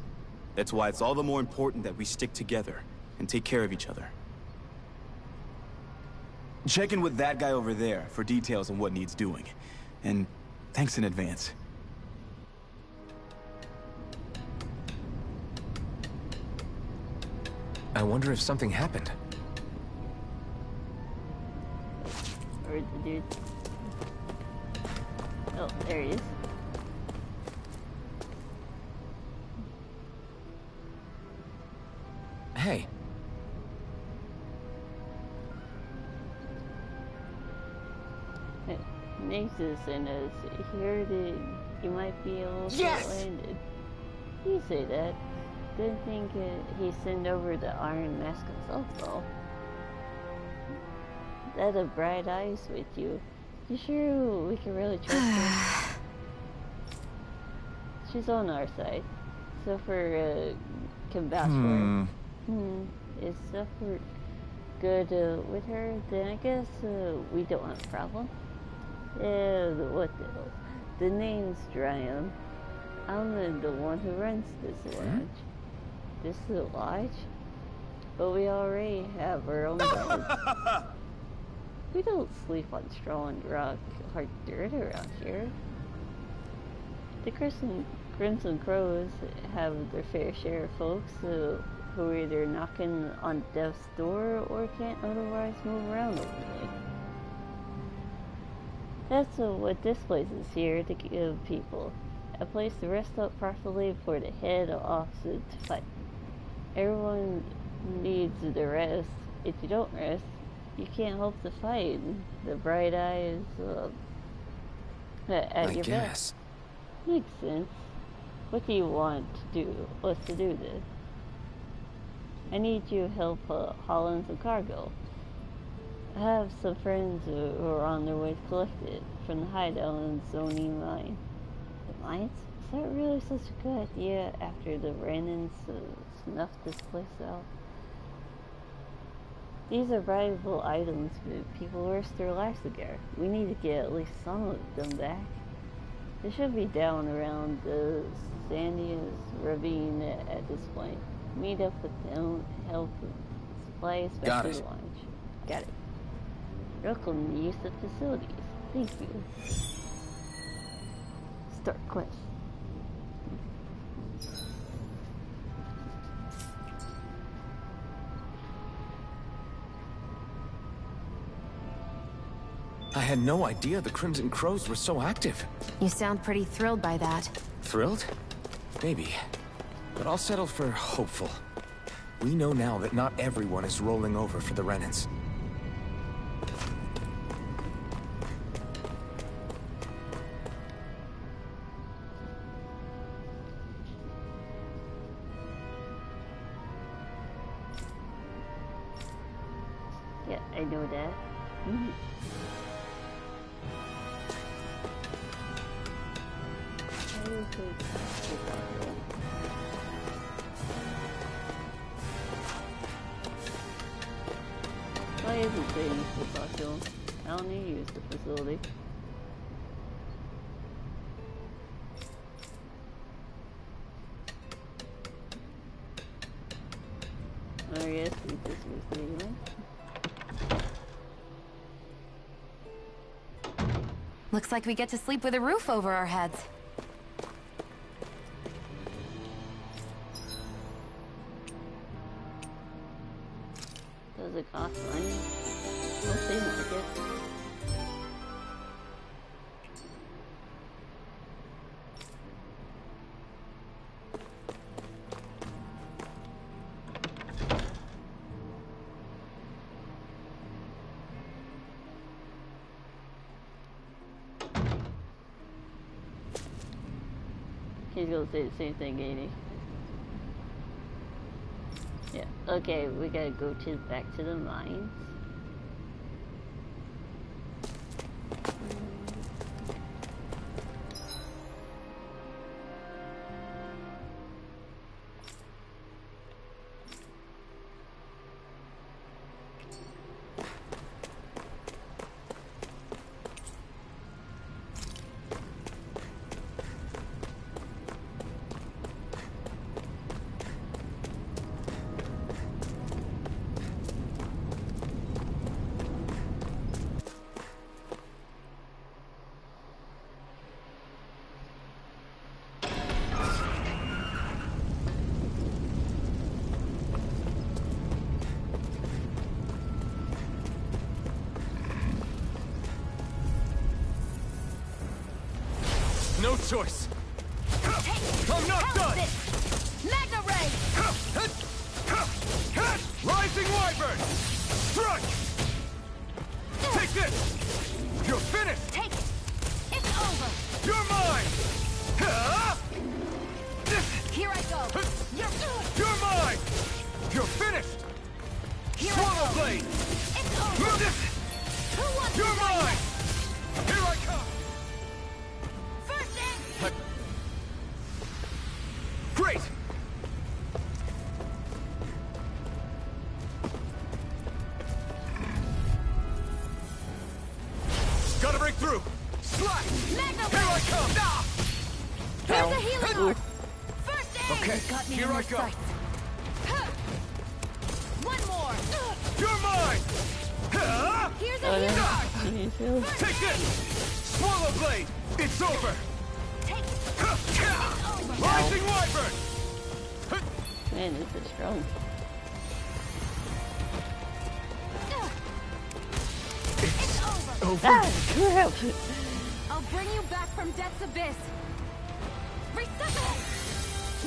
That's why it's all the more important that we stick together and take care of each other. Check in with that guy over there for details on what needs doing. And thanks in advance. I wonder if something happened. Where's the dude? Oh, there he is. Hey. Nexus and us here that you might be able to landed. You say that. Didn't think he sent over the Iron Mask himself though. That have bright eyes with you. You sure we can really trust her? She's on our side. So for can vouch for her. Is stuff good with her? Then I guess we don't have a problem. What the hell? The name's Dryan. I'm the one who runs this lodge. This is a lodge? But we already have our own beds. We don't sleep on straw and rock hard dirt around here. The Crimson Crows have their fair share of folks who are either knocking on death's door or can't otherwise move around openly. That's what this place is here to give people. A place to rest up properly before they head off to fight. Everyone needs the rest. If you don't rest, you can't hope to fight. The bright eyes at your back. Makes sense. What do you want to do? What's to do this? I need you to help haul in some cargo. I have some friends who are on their way to collect it from the hideout in Zoni mine. The mines? Is that really such a good idea after the Renans snuffed this place out? These are valuable items, but people risk their lives together. We need to get at least some of them back. They should be down around the Sandias Ravine at this point. Meet up with them, help supply a special launch. Got it. Welcome to use the facilities. Thank you. Start quest. I had no idea the Crimson Crows were so active. You sound pretty thrilled by that. Thrilled? Maybe. But I'll settle for hopeful. We know now that not everyone is rolling over for the Renans. Yeah, I know that. Why isn't there use to talk to him? I don't need to use the facility. I guess we just use the anyway. Looks like we get to sleep with a roof over our heads. Does it cost money? We'll see, market. He's gonna say the same thing, ain't he? Yeah, okay, we gotta go back to the mines. No choice. I'm not done. Magna Ray! Rising Wyvern! Strike! Take this! You're finished! Take it! It's over! You're mine! Here I go! You're mine! You're finished! Here Swallow I go! blade! It's over! Who wants You're to fight mine! next? Here I come! First in! Great! Gotta break through! Slack! Magna Here I come! Ah! Here's a healing! First in! Okay, Got me here in I their go. sights. Huh. One You're mine! Here's a Oh, hero! no. You feel? Take this! Swallow blade! It's over! Take Rising wyvern! Man, this is strong. It's over! Ah, crap! I'll bring you back from Death's Abyss! Resuscitate!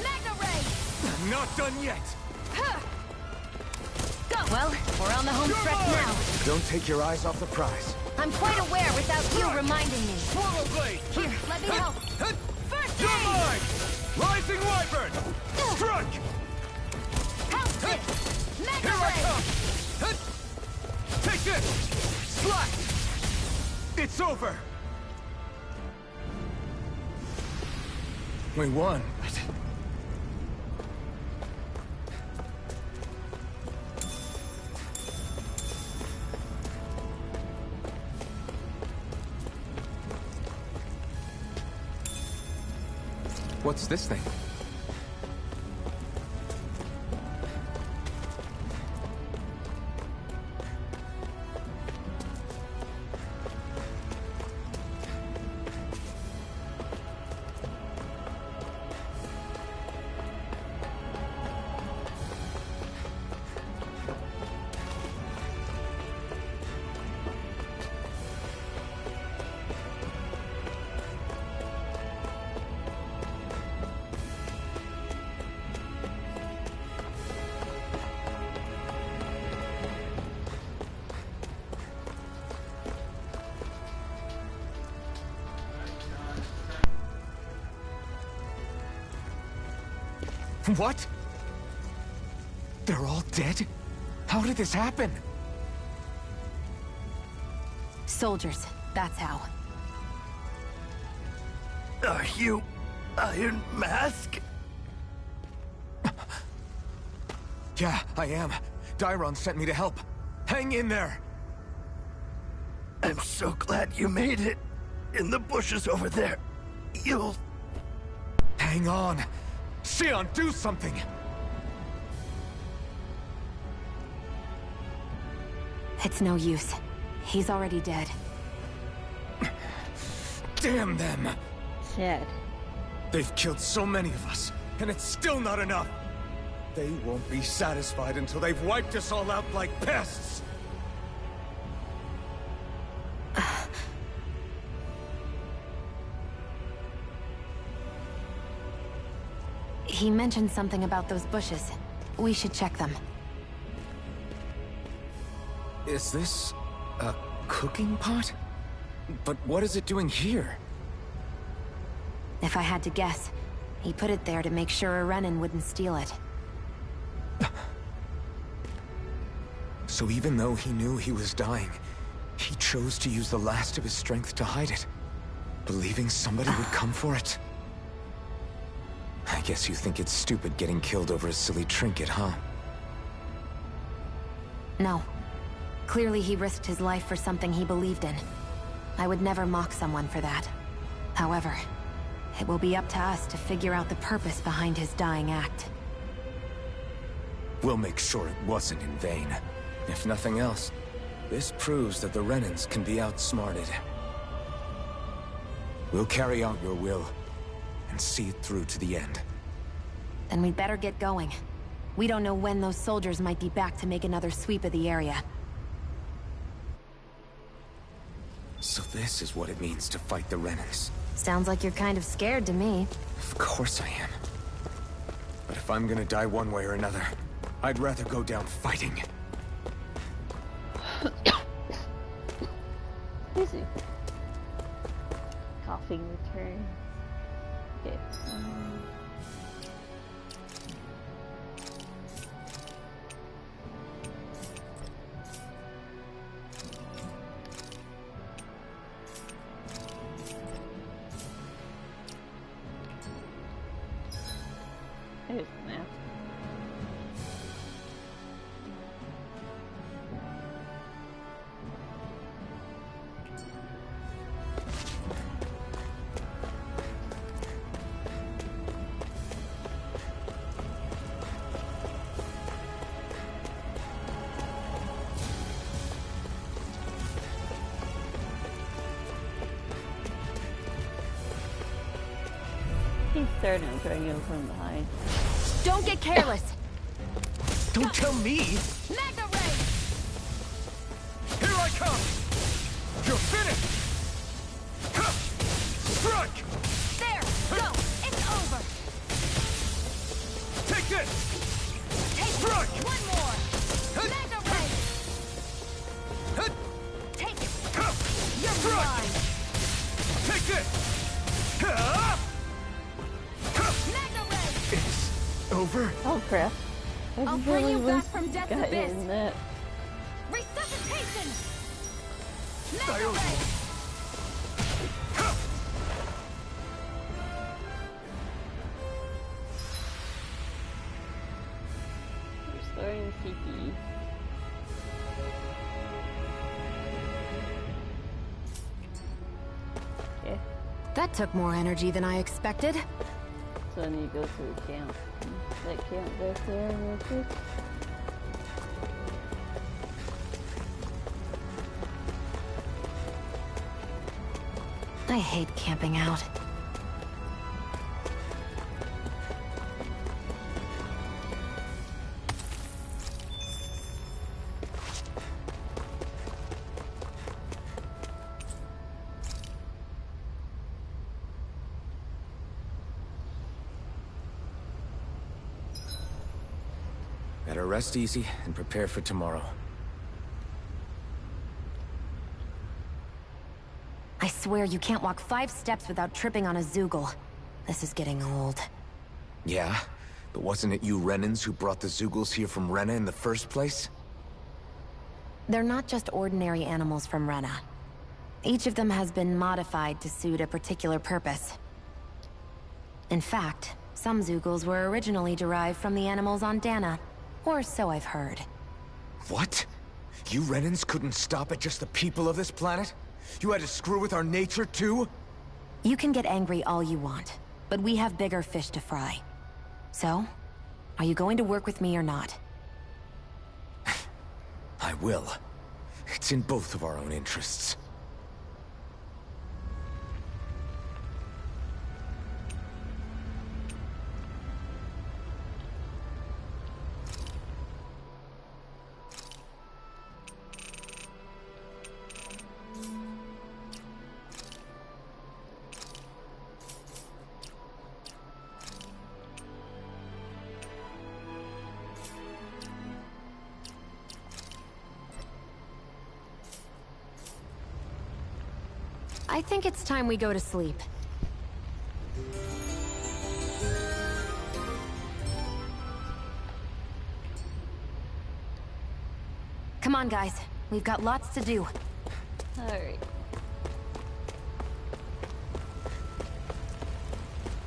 Magna Ray! I'm not done yet. Go! Well, we're on the home stretch now. Don't take your eyes off the prize. I'm quite aware without you reminding me. Swallow blade! Here, let me help. First You're aid! mine! Rising wyvern! Strike! Help this! Here Magna I Ray! come! Take this! Slack! It's over! We won. What's this thing? What? They're all dead? How did this happen? Soldiers, that's how. Are you Iron Mask? Yeah, I am. Dairon sent me to help. Hang in there! I'm so glad you made it. In the bushes over there. You'll... Hang on! Xion, do something! It's no use. He's already dead. Damn them! Sad. They've killed so many of us, and it's still not enough! They won't be satisfied until they've wiped us all out like pests! He mentioned something about those bushes. We should check them. Is this... a cooking pot? But what is it doing here? If I had to guess, he put it there to make sure a Renin wouldn't steal it. So even though he knew he was dying, he chose to use the last of his strength to hide it, believing somebody would come for it. I guess you think it's stupid getting killed over a silly trinket, huh? No. Clearly he risked his life for something he believed in. I would never mock someone for that. However, it will be up to us to figure out the purpose behind his dying act. We'll make sure it wasn't in vain. If nothing else, this proves that the Renins can be outsmarted. We'll carry out your will, and see it through to the end. Then we'd better get going. We don't know when those soldiers might be back to make another sweep of the area. So this is what it means to fight the Renins. Sounds like you're kind of scared to me. Of course I am. But if I'm gonna die one way or another, I'd rather go down fighting. Easy. Coughing return. Okay. There's the map. he's starting to try to go from behind. Don't get careless! Don't tell me! Mega Ray! Here I come! You're finished! Strike! There! Go! It's over! Take this! Take Strike! it! One more! Mega Ray! Take it! You're Strike! mine! Take this! Mega Ray! It's over? Oh crap. I I'll just bring really you back was from death's got hit abyss. in that. Resuscitation! Mega Ray! Restoring CP. Okay, That took more energy than I expected. so I need to go to the camp. That camp back there real quick. I hate camping out. Better rest easy and prepare for tomorrow. I swear you can't walk 5 steps without tripping on a Zoogle. This is getting old. Yeah? But wasn't it you Renans who brought the Zoogles here from Rena in the first place? They're not just ordinary animals from Rena. Each of them has been modified to suit a particular purpose. In fact, some Zoogles were originally derived from the animals on Dana. Or so I've heard. What? You Renans couldn't stop at just the people of this planet? You had to screw with our nature too? You can get angry all you want, but we have bigger fish to fry. So, are you going to work with me or not? I will. It's in both of our own interests. I think it's time we go to sleep. Come on, guys. We've got lots to do. Alright.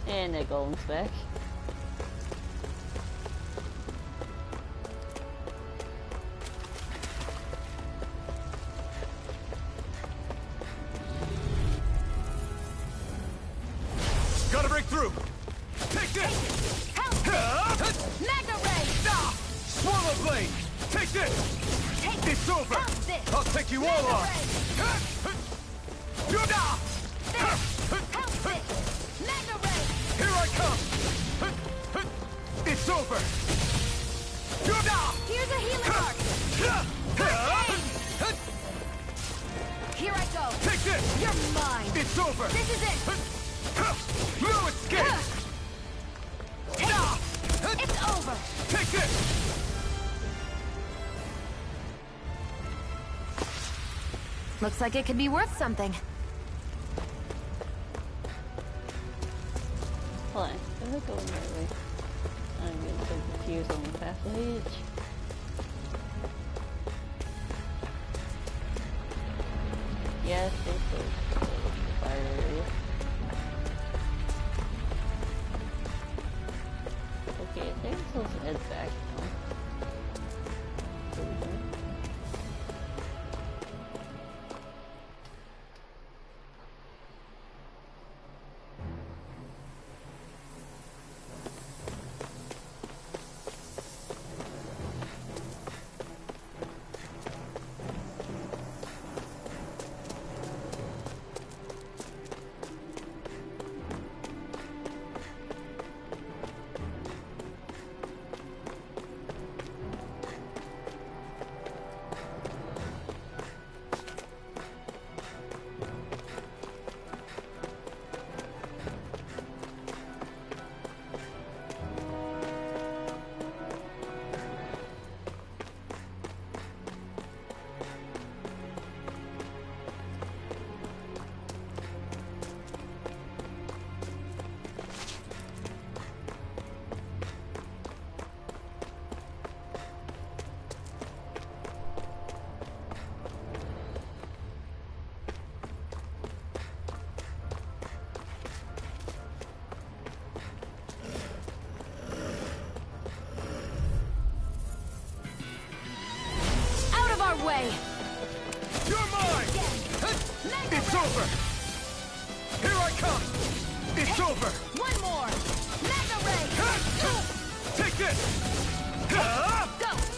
And that golem's back. Gotta break through! Take this! Help! Mega Ray! Swallow blade! Take this! Take It's over! Help this! I'll take you all Mega on! Ray! There! Help this! Mega Ray! Here I come! It's over! Here's a healing arc! Here I go! Take this! You're mine! It's over! This is it! No escape! Take it! It's over! Take this! Looks like it could be worth something. Hold on, I'm gonna go the right way. I'm getting so confused on the pathway. Yeah, I think so. Fire area. Okay, I think I'm supposed to head back now. over! Here I come! It's over! One more! Mega Ray! Take this! Go!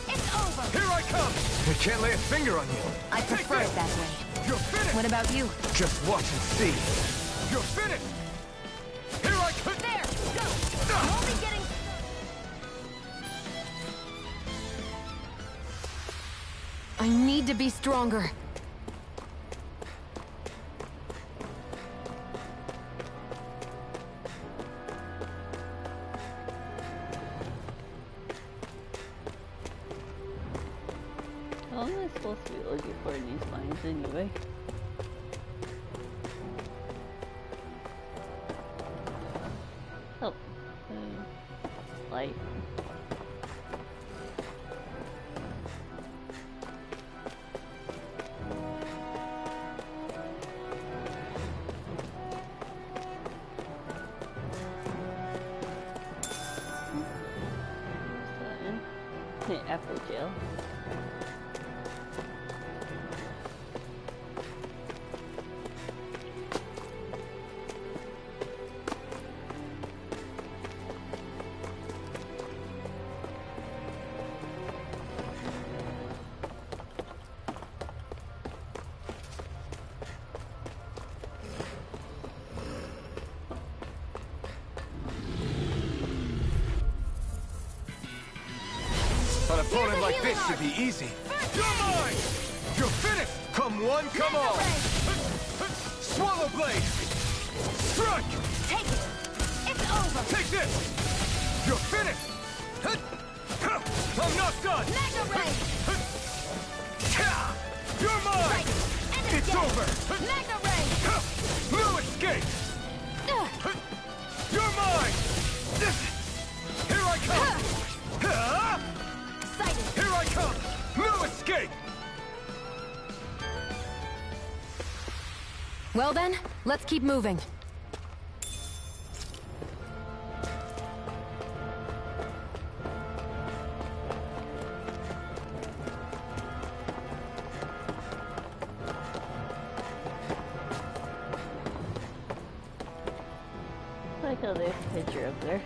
It's over! Here I come! I can't lay a finger on you. I prefer it that way. You're finished! What about you? Just watch and see. You're finished! Here I come! There! Go! I'm only getting... I need to be stronger. What am I supposed to be looking for in these mines anyway? Oh, light. Apple gel. An opponent like this should be easy. You're mine! You're finished! Come one, come all! Swallow blade! Strike! Take it! It's over! Take this! You're finished! I'm not done! Mega Ray! You're mine! It's over! Mega Ray! No escape! You're mine! Here I come! Here I come! No escape! Well then, let's keep moving. I like how there's a picture up there.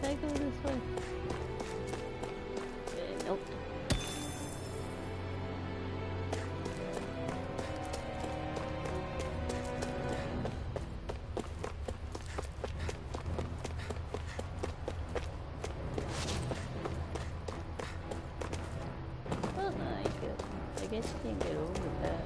Can I go this way? Nope. Oh, no, I guess you can get over that.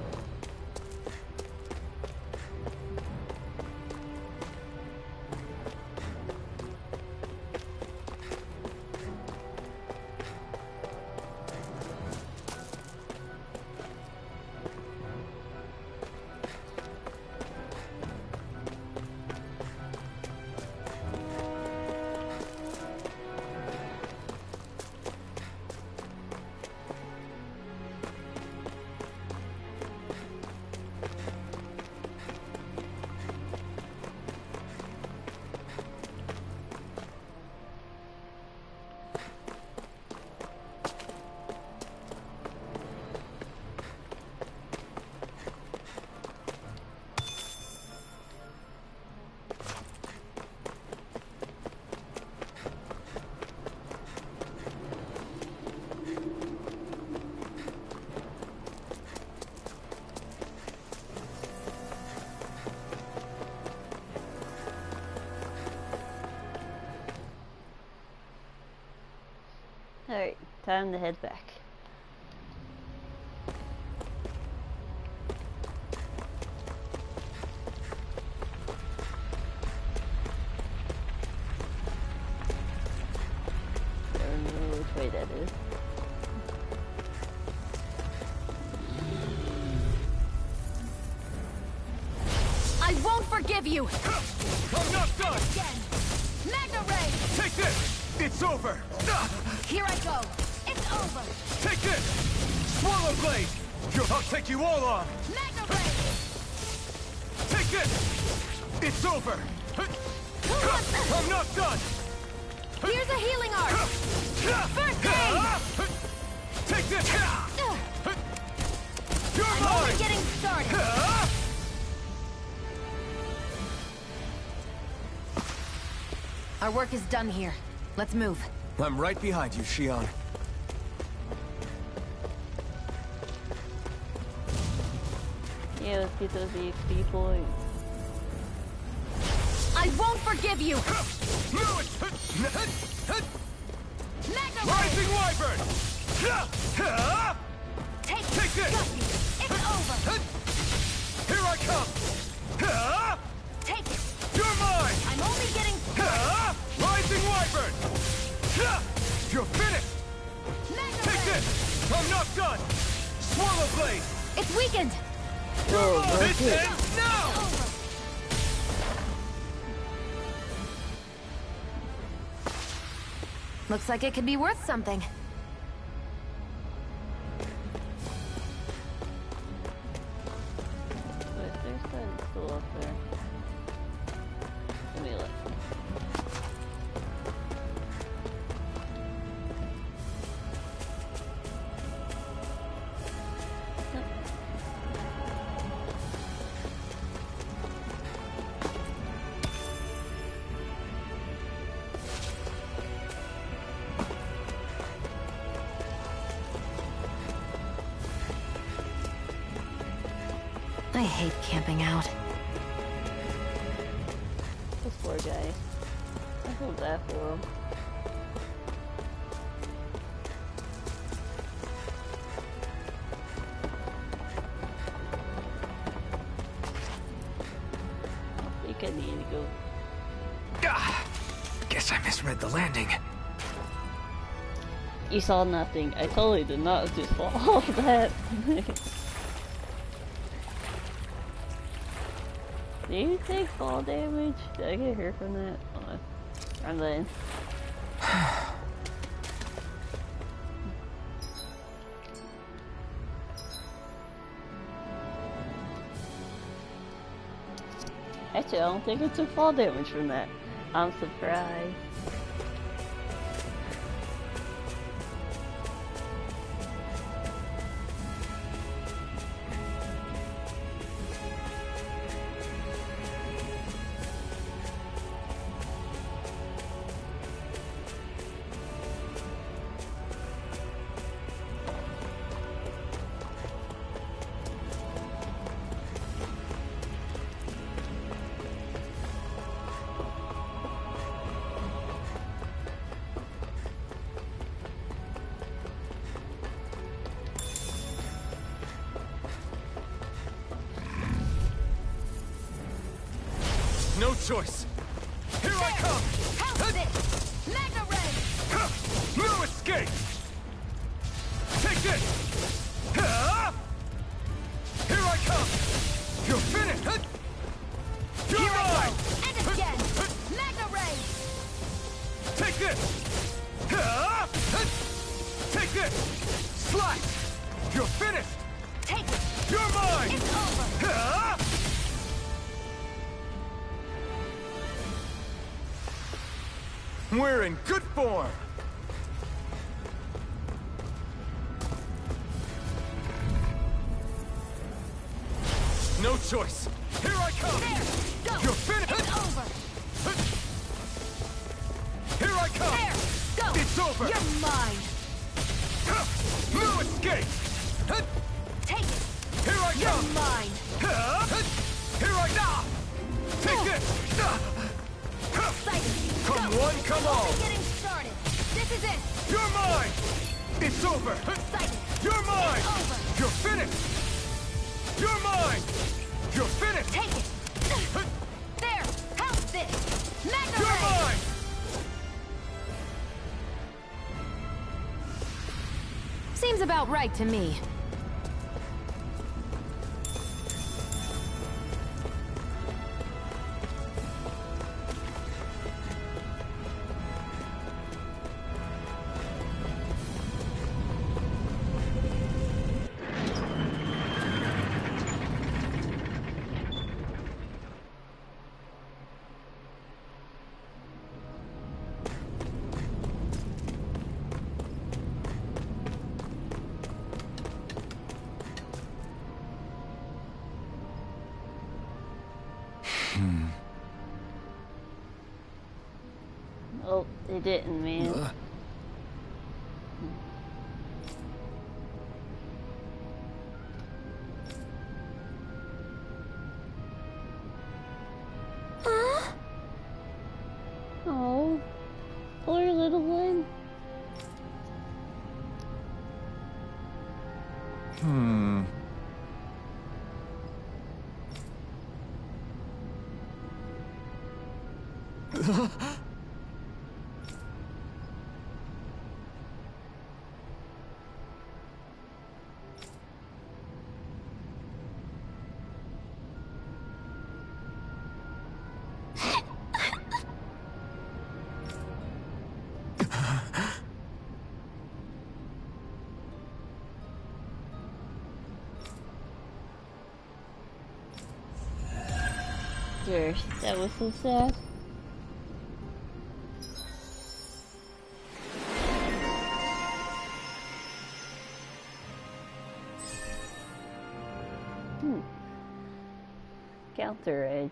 Alright, time to head back. I don't know which way that is. I won't forgive you! I'm not done! Again! Mega Ray! Take this! It's over! Here I go! It's Swallow Blade! I'll take you all on! Mega Ray! Take this! It's over! I'm not done! Here's a healing art! First aid! Take this! You're I'm mine! only getting started! Our work is done here. Let's move. I'm right behind you, Shion. Yeah, let's get those EXP points. I won't forgive you! Mega Ray! Rising Wyvern! Take this! Got you. It's over! Here I come! Take it! You're mine! I'm only getting started! Rising Wyvern! You're finished! Mega Take Ray! this! I'm not done! Swallow Blade! It's weakened! Whoa, This that's it. ends now! Over! Looks like it could be worth something. Wait, there's that still up there. Give me a look. I hate camping out. This poor guy. I feel bad for him. I think I need to go. Guess I misread the landing. You saw nothing. I totally did not just fall that. Do you take fall damage? Did I get hurt from that? Hold on. I'm letting. Actually, I don't think I took fall damage from that. I'm surprised. No choice! Here I come! How's this? Mega Ray! No escape! Take this! Here I come! You're finished! You're Here I mine! go! And again! Mega Ray! Take this! Take this! Slice! You're finished! Take it! You're mine! It's over! We're in good form! No choice! Here I come! There! Go! You're finished! It's over! Here I come! There! Go! It's over! You're mine! No escape! Take it! Here I You're come! mine! Here I go! Take this! Excited! Come Go! one, come all! Only getting started! This is it! You're mine! It's over! Excited! You're mine! It's over! You're finished! You're mine! You're finished! Take it! There! How's this? Mega You're Ray! mine! Seems about right to me. They didn't, man. Oh, poor little one. That was so sad. Counter edge.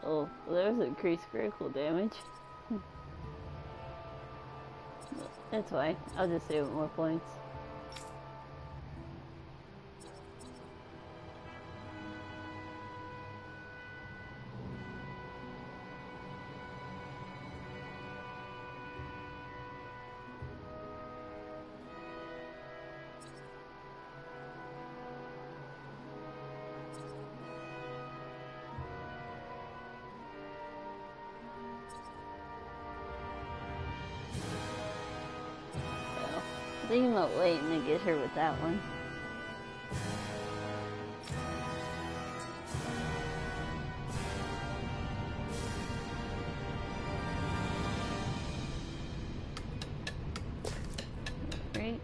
Oh, well, there's increased critical damage. That's fine. I'll just save it more points. I think I'm not waiting to get her with that one. Right?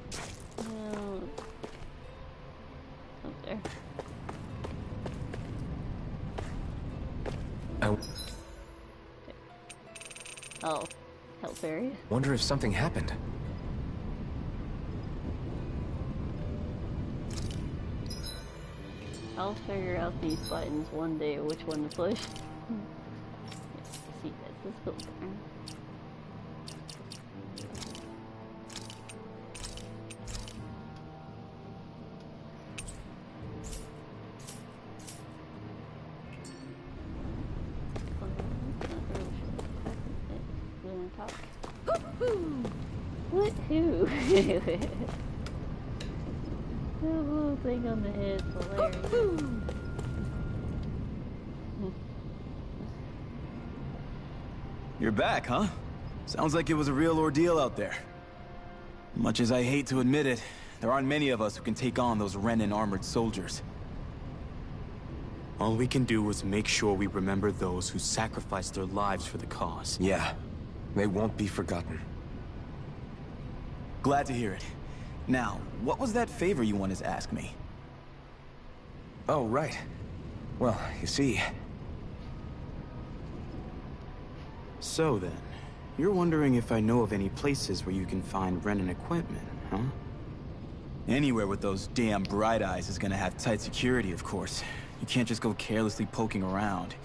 Up there. Oh, health area. Wonder if something happened. I'll figure out these buttons one day, which one to push. See, that's this filter. What? Who? That little thing on the head is hilarious. You're back, huh? Sounds like it was a real ordeal out there. Much as I hate to admit it, there aren't many of us who can take on those Renin armored soldiers. All we can do is make sure we remember those who sacrificed their lives for the cause. Yeah, they won't be forgotten. Glad to hear it. Now, what was that favor you wanted to ask me? Oh, right. Well, you see... So then, you're wondering if I know of any places where you can find Renin equipment, huh? Anywhere with those damn bright eyes is gonna have tight security, of course. You can't just go carelessly poking around.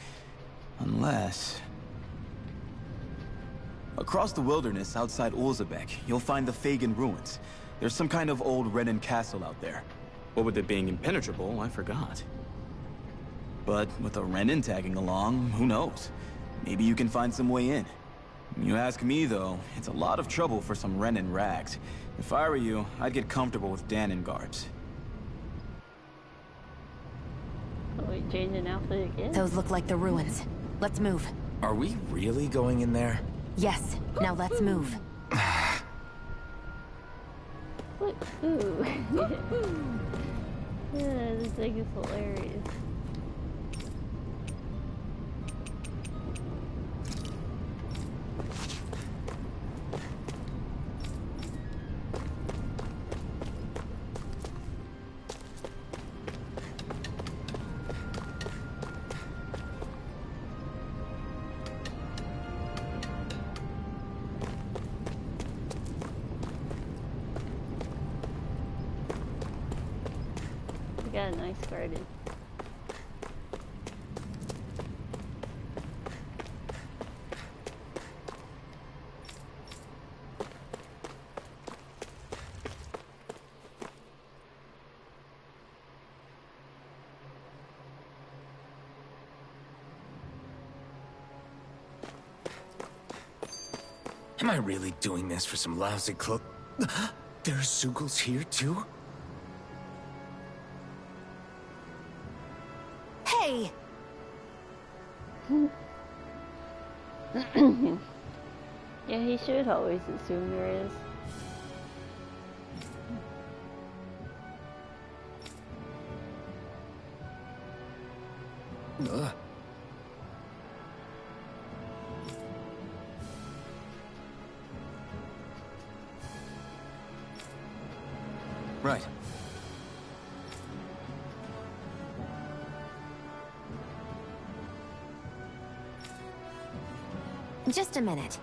Unless... Across the wilderness outside Ulzebek, you'll find the Fagan ruins. There's some kind of old Renin castle out there. What with it being impenetrable, I forgot. But with a Renin tagging along, who knows? Maybe you can find some way in. You ask me, though, it's a lot of trouble for some Renin rags. If I were you, I'd get comfortable with Danon guards. Oh, we changing outfit again? Those look like the ruins. Let's move. Are we really going in there? Yes. Now let's move. What? Ooh. Yeah, this thing is hilarious. Got a nice garden. Am I really doing this for some lousy cloak? There's Zugals here too? Hey! Yeah, he should always assume there is. Ugh. Right. Just a minute.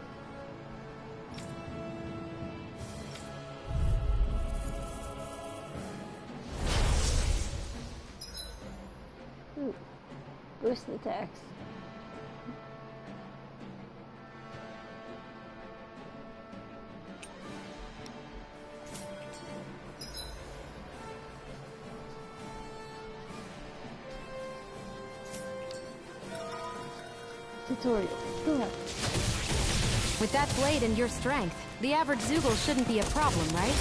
Ooh. Boost attacks. Tutorial. Go ahead. With that blade and your strength, the average Zugal shouldn't be a problem, right?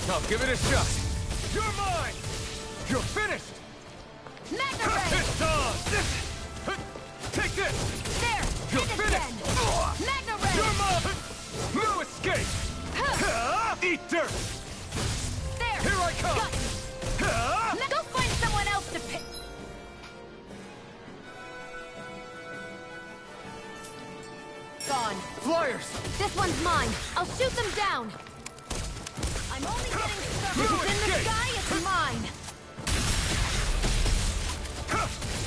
Now give it a shot. You're mine! You're finished! Magna Ray! It's on! Take this! There! You're Hit it finished! again! Magna Ray! You're mine! No escape! Eat dirt! There! Here I come! Got you. Go find someone else to pick! Gone. Flyers! This one's mine. I'll shoot them down. I'm only getting started. If it's in the sky, it's mine.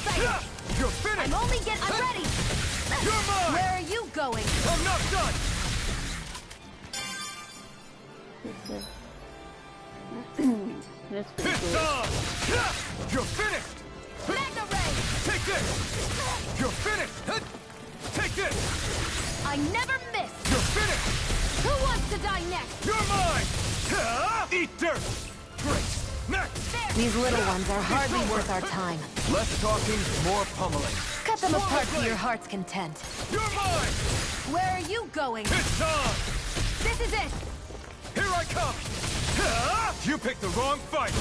Sight. You're finished! I'm ready. You're mine! Where are you going? I'm not done! That's pretty It's cool. on! You're finished! Magna Ray! Take this! You're finished! Take this! I never miss. You're finished! Who wants to die next? You're mine! Eat dirt! Great! Next! There. These little ones are hardly worth our time. Less talking, more pummeling. Cut them apart to your heart's content. You're mine! Where are you going? It's on! This is it. Here I come! You picked the wrong fight!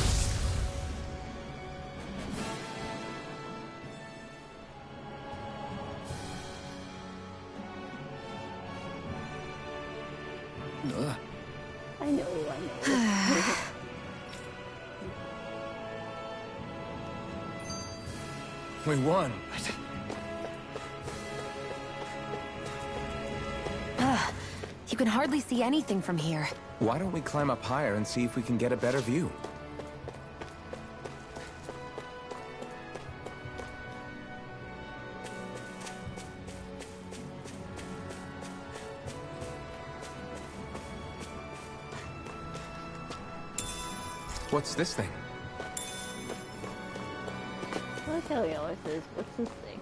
I know. We won. You can hardly see anything from here. Why don't we climb up higher and see if we can get a better view? What's this thing? I like how he always says, what's this thing?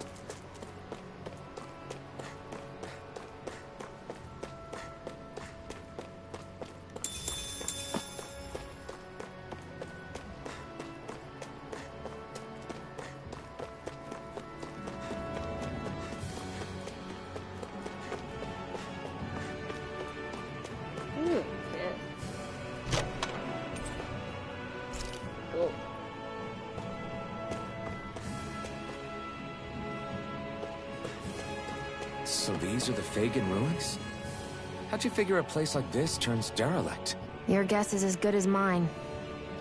So these are the Fagin ruins? How'd you figure a place like this turns derelict? Your guess is as good as mine.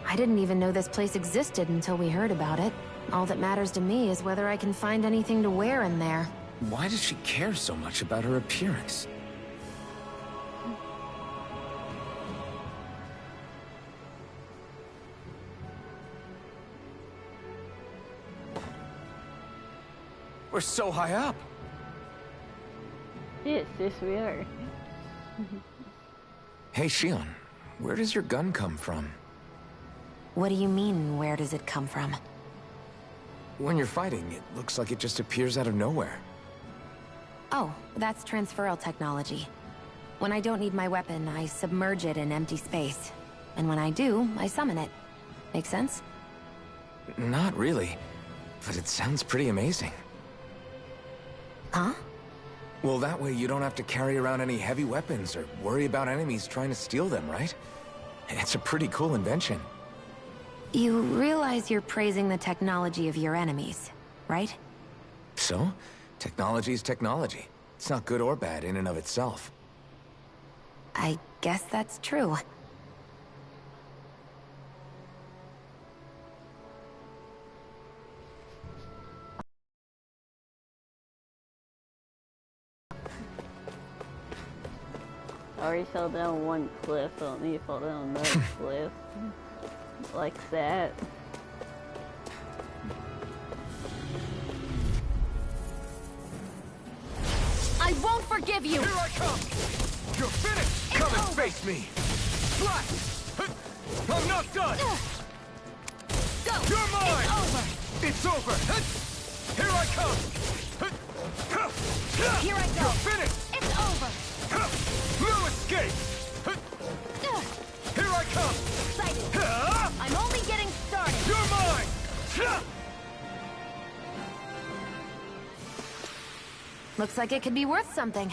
I didn't even know this place existed until we heard about it. All that matters to me is whether I can find anything to wear in there. Why does she care so much about her appearance? We're so high up! Yes, we are. Hey, Shion, where does your gun come from? What do you mean, where does it come from? When you're fighting, it looks like it just appears out of nowhere. Oh, that's transferal technology. When I don't need my weapon, I submerge it in empty space. And when I do, I summon it. Make sense? Not really, but it sounds pretty amazing. Huh? Well, that way you don't have to carry around any heavy weapons or worry about enemies trying to steal them, right? It's a pretty cool invention. You realize you're praising the technology of your enemies, right? So? Technology is technology. It's not good or bad in and of itself. I guess that's true. I already fell down one cliff, I don't need to fall down another cliff. Like that. I won't forgive you! Here I come! You're finished! Come and face me! Flat! I'm not done! Go! You're mine! It's over! It's over! Here I come! Here I go! You're finished! It's over! No escape! Here I come! Excited! I'm only getting started! You're mine! Looks like it could be worth something.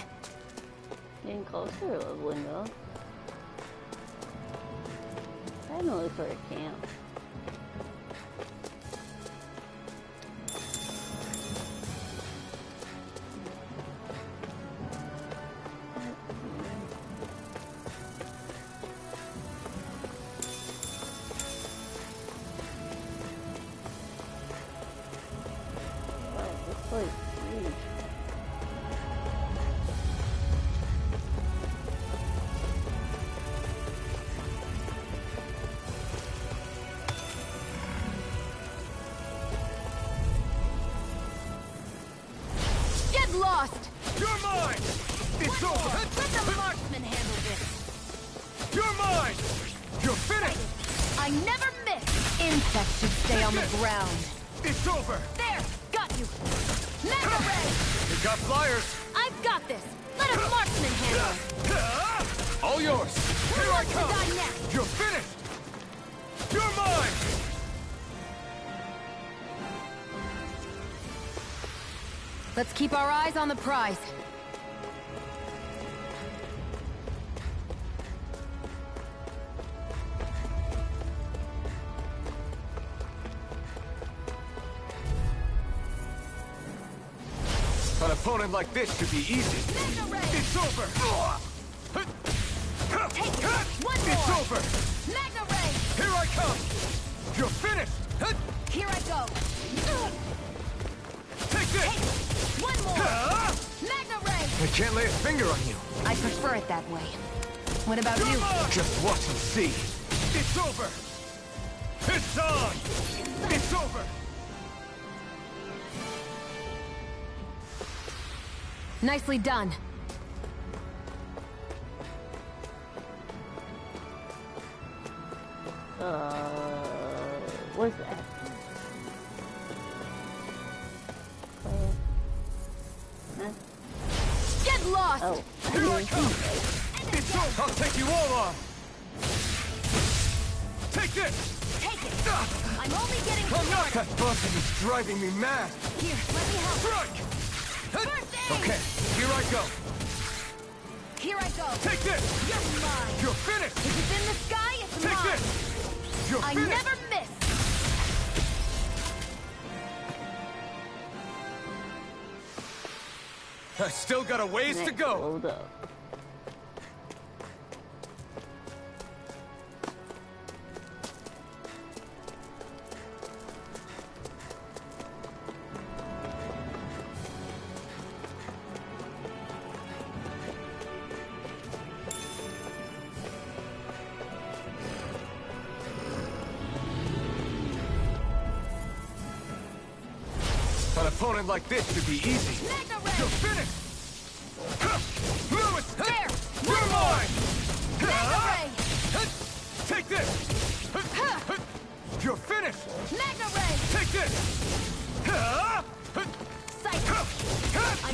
Getting closer to leveling up. I haven't looked for a camp. Wow, this place is huge. Get lost! You're mine! It's One more! over! Let the marksman handle this! You're mine! You're finished! I never miss! Insects should stay on the ground. It's over! There! Got you! Mega Ray! You got flyers! I've got this! Let a marksman handle it! All yours! Who Here I wants to come! die next? You're finished! You're mine! Let's keep our eyes on the prize. An opponent like this should be easy. Mega Ray! It's over! Take it! One It's more! over! Mega Ray! Here I come! You're finished! Here I go! Take this! One more! Mega Ray! I can't lay a finger on you. I prefer it that way. What about You're you? mine! Just watch and see. It's over! It's on! It's over! Nicely done. What's that? Huh? Get lost! Oh, Here I come! It's over! I'll take you all on! Take this! Take it! I'm only getting I'm not started! that buzzing is driving me mad! Here, let me help. Strike! First aid! Okay, here I go! Here I go! Take this! You're mine! You're finished! If it's in the sky, it's Take mine! this! You're I finished! never miss! I still got a ways to go. Hold up. An opponent like this should be easy. You're finished! Lewis! There! You're mine! Magna Ray! Take this! You're finished! Magna Ray! Take this! Psych!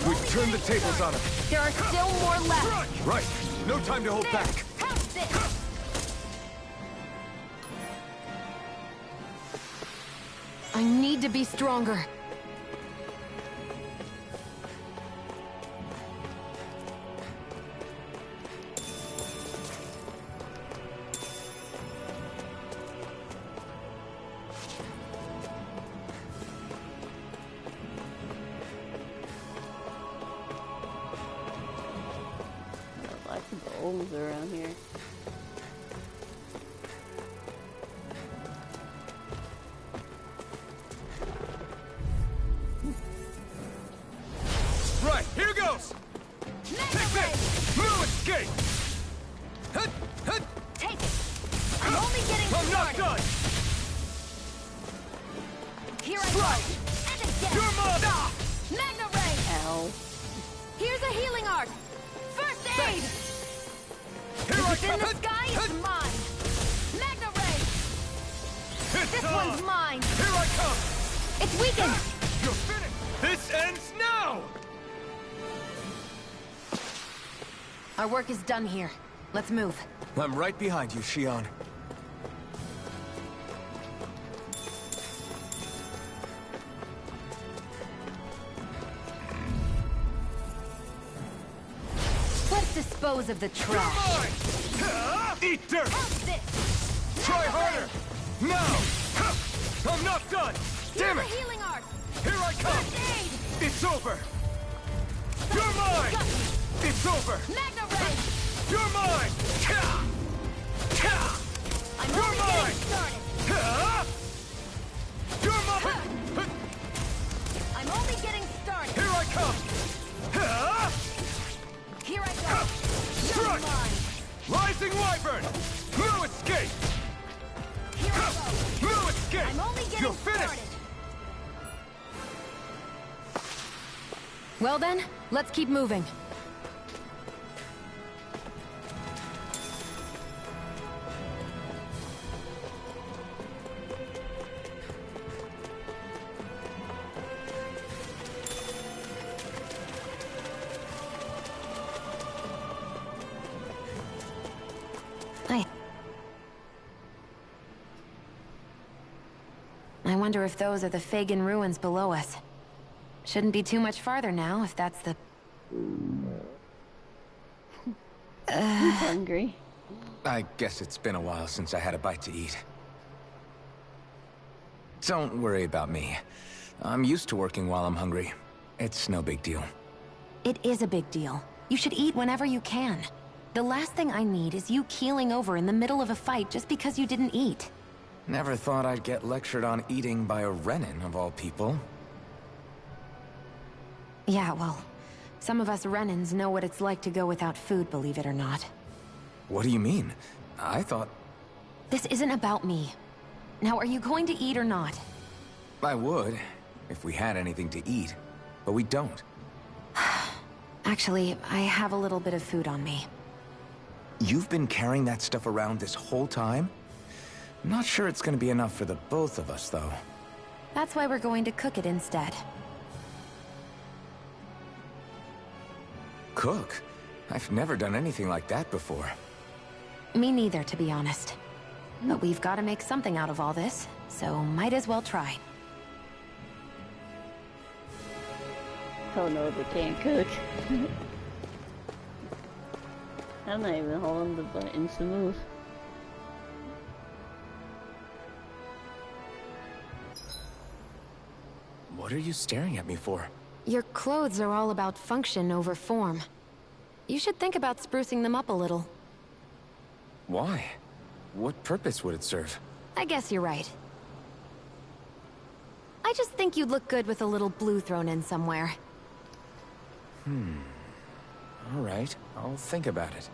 We've turned the tables on him. There are still more left. Right! No time to hold There! back. How's this? I need to be stronger. Lots of bowls around here. Right, here goes! Take this! No escape! Take it. I'm only getting I'm not started. done! Here I Strike! go. And again. You're mine! Ah! Magna Ray. Ow. Here's a healing art. First aid. Here I What's in come! the sky is mine. Magna Ray. It's This on! one's mine. Here I come! It's weakened. You're finished! This ends now! Our work is done here. Let's move. I'm right behind you, Shion. Let's dispose of the trash. Eat dirt! How's this? Try Magna harder! Ray. Now! I'm not done! Damn Here's it! a healing art. Here I come! First aid. It's over! You're mine! Got me. It's over! Magna Ray. You're mine! I'm You're only mine. getting started. You're mine! I'm only getting started. Here I come! Here I go. Strike! You're mine. Rising Wyvern! No escape! Here I go. No escape! I'm only getting You're finished! started. Well then, let's keep moving. I wonder if those are the Fagin ruins below us. Shouldn't be too much farther now, if that's the... I'm hungry. I guess it's been a while since I had a bite to eat. Don't worry about me. I'm used to working while I'm hungry. It's no big deal. It is a big deal. You should eat whenever you can. The last thing I need is you keeling over in the middle of a fight just because you didn't eat. Never thought I'd get lectured on eating by a Renin, of all people. Yeah, well, some of us Renins know what it's like to go without food, believe it or not. What do you mean? I thought... This isn't about me. Now, are you going to eat or not? I would, if we had anything to eat. But we don't. Actually, I have a little bit of food on me. You've been carrying that stuff around this whole time? Not sure it's gonna be enough for the both of us, though. That's why we're going to cook it instead. Cook? I've never done anything like that before. Me neither, to be honest. But we've got to make something out of all this, so might as well try. Oh no, they can't cook. I'm not even holding the buttons to move. What are you staring at me for? Your clothes are all about function over form. You should think about sprucing them up a little. Why? What purpose would it serve? I guess you're right. I just think you'd look good with a little blue thrown in somewhere. Alright, I'll think about it.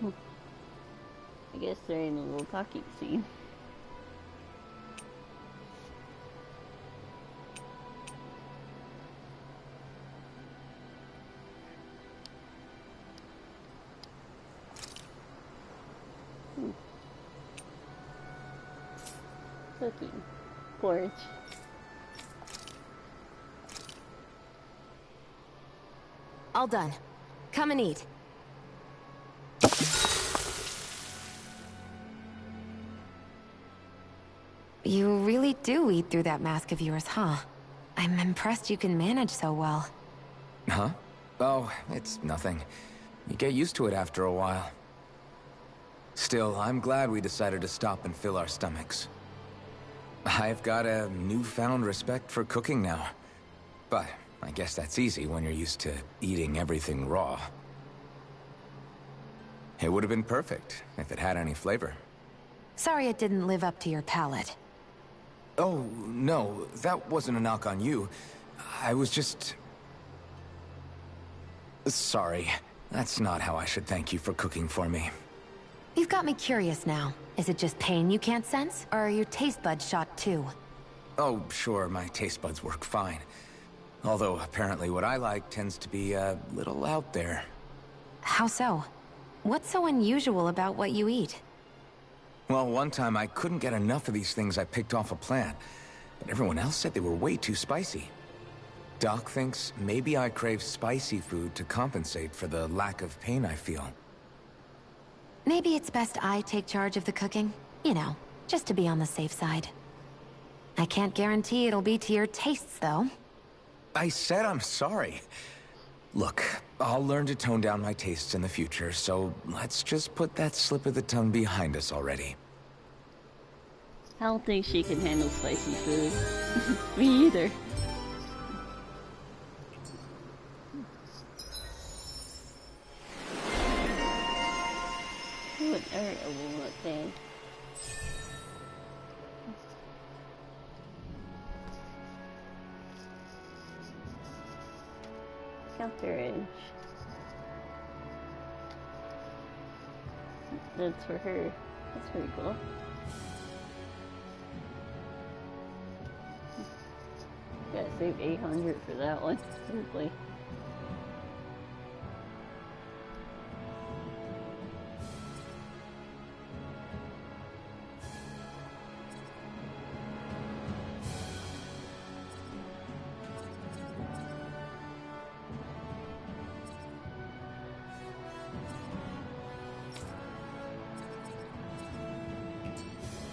I guess they're in a little talking scene. Cooking. Porridge. All done. Come and eat. You really do eat through that mask of yours, huh? I'm impressed you can manage so well. Huh? Oh, it's nothing. You get used to it after a while. Still, I'm glad we decided to stop and fill our stomachs. I've got a newfound respect for cooking now. But I guess that's easy when you're used to eating everything raw. It would have been perfect if it had any flavor. Sorry it didn't live up to your palate. Oh, no, that wasn't a knock on you. I was just... Sorry. That's not how I should thank you for cooking for me. You've got me curious now. Is it just pain you can't sense, or are your taste buds shot too? Oh, sure, my taste buds work fine. Although, apparently what I like tends to be a little out there. How so? What's so unusual about what you eat? Well, one time I couldn't get enough of these things I picked off a plant, but everyone else said they were way too spicy. Doc thinks maybe I crave spicy food to compensate for the lack of pain I feel. Maybe it's best I take charge of the cooking. You know, just to be on the safe side. I can't guarantee it'll be to your tastes, though. I said I'm sorry. Look, I'll learn to tone down my tastes in the future, so let's just put that slip of the tongue behind us already. I don't think she can handle spicy food. Me either. Whatever, I will not say. Counter edge. That's for her. That's pretty cool. Gotta save 800 for that one. Seriously.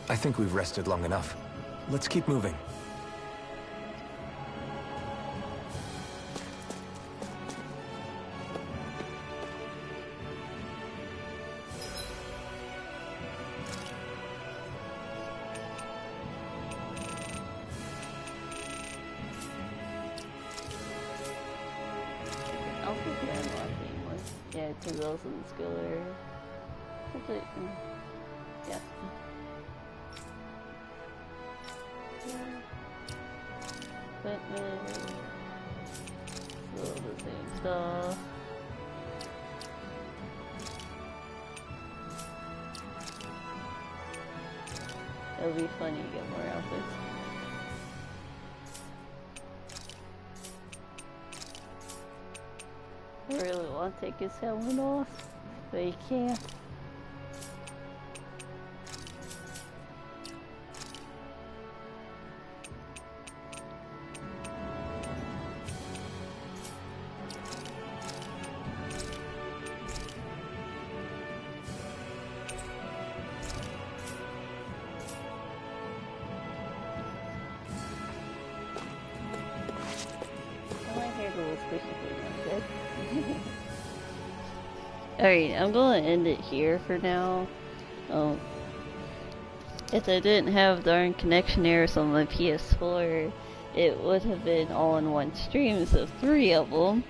I think we've rested long enough. Let's keep moving. I'll put the unlocking one. Yeah, because I was in the skill area. Yeah. Equipment. Still the same stuff. It'll be funny to get more outfits. I really want to take his helmet off, but he can't. Alright, I'm gonna end it here for now. If I didn't have darn connection errors on my PS4, it would have been all in one stream, so 3 of them.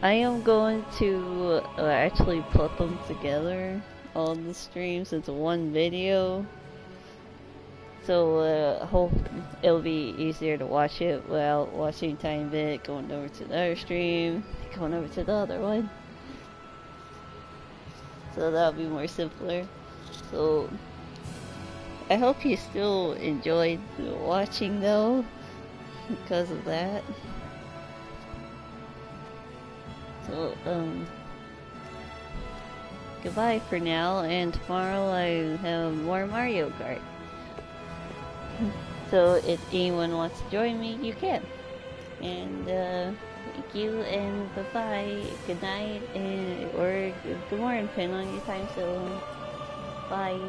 I am going to actually put them together, all the streams, into one video. So hope it'll be easier to watch it without watching Tiny Bit, going over to the other stream, going over to the other one. So that'll be more simpler. So I hope you still enjoyed watching though, because of that. So goodbye for now, and tomorrow I have more Mario Kart. So if anyone wants to join me, you can. And thank you, and bye-bye, good night, and or good morning, depending on your time zone. Bye.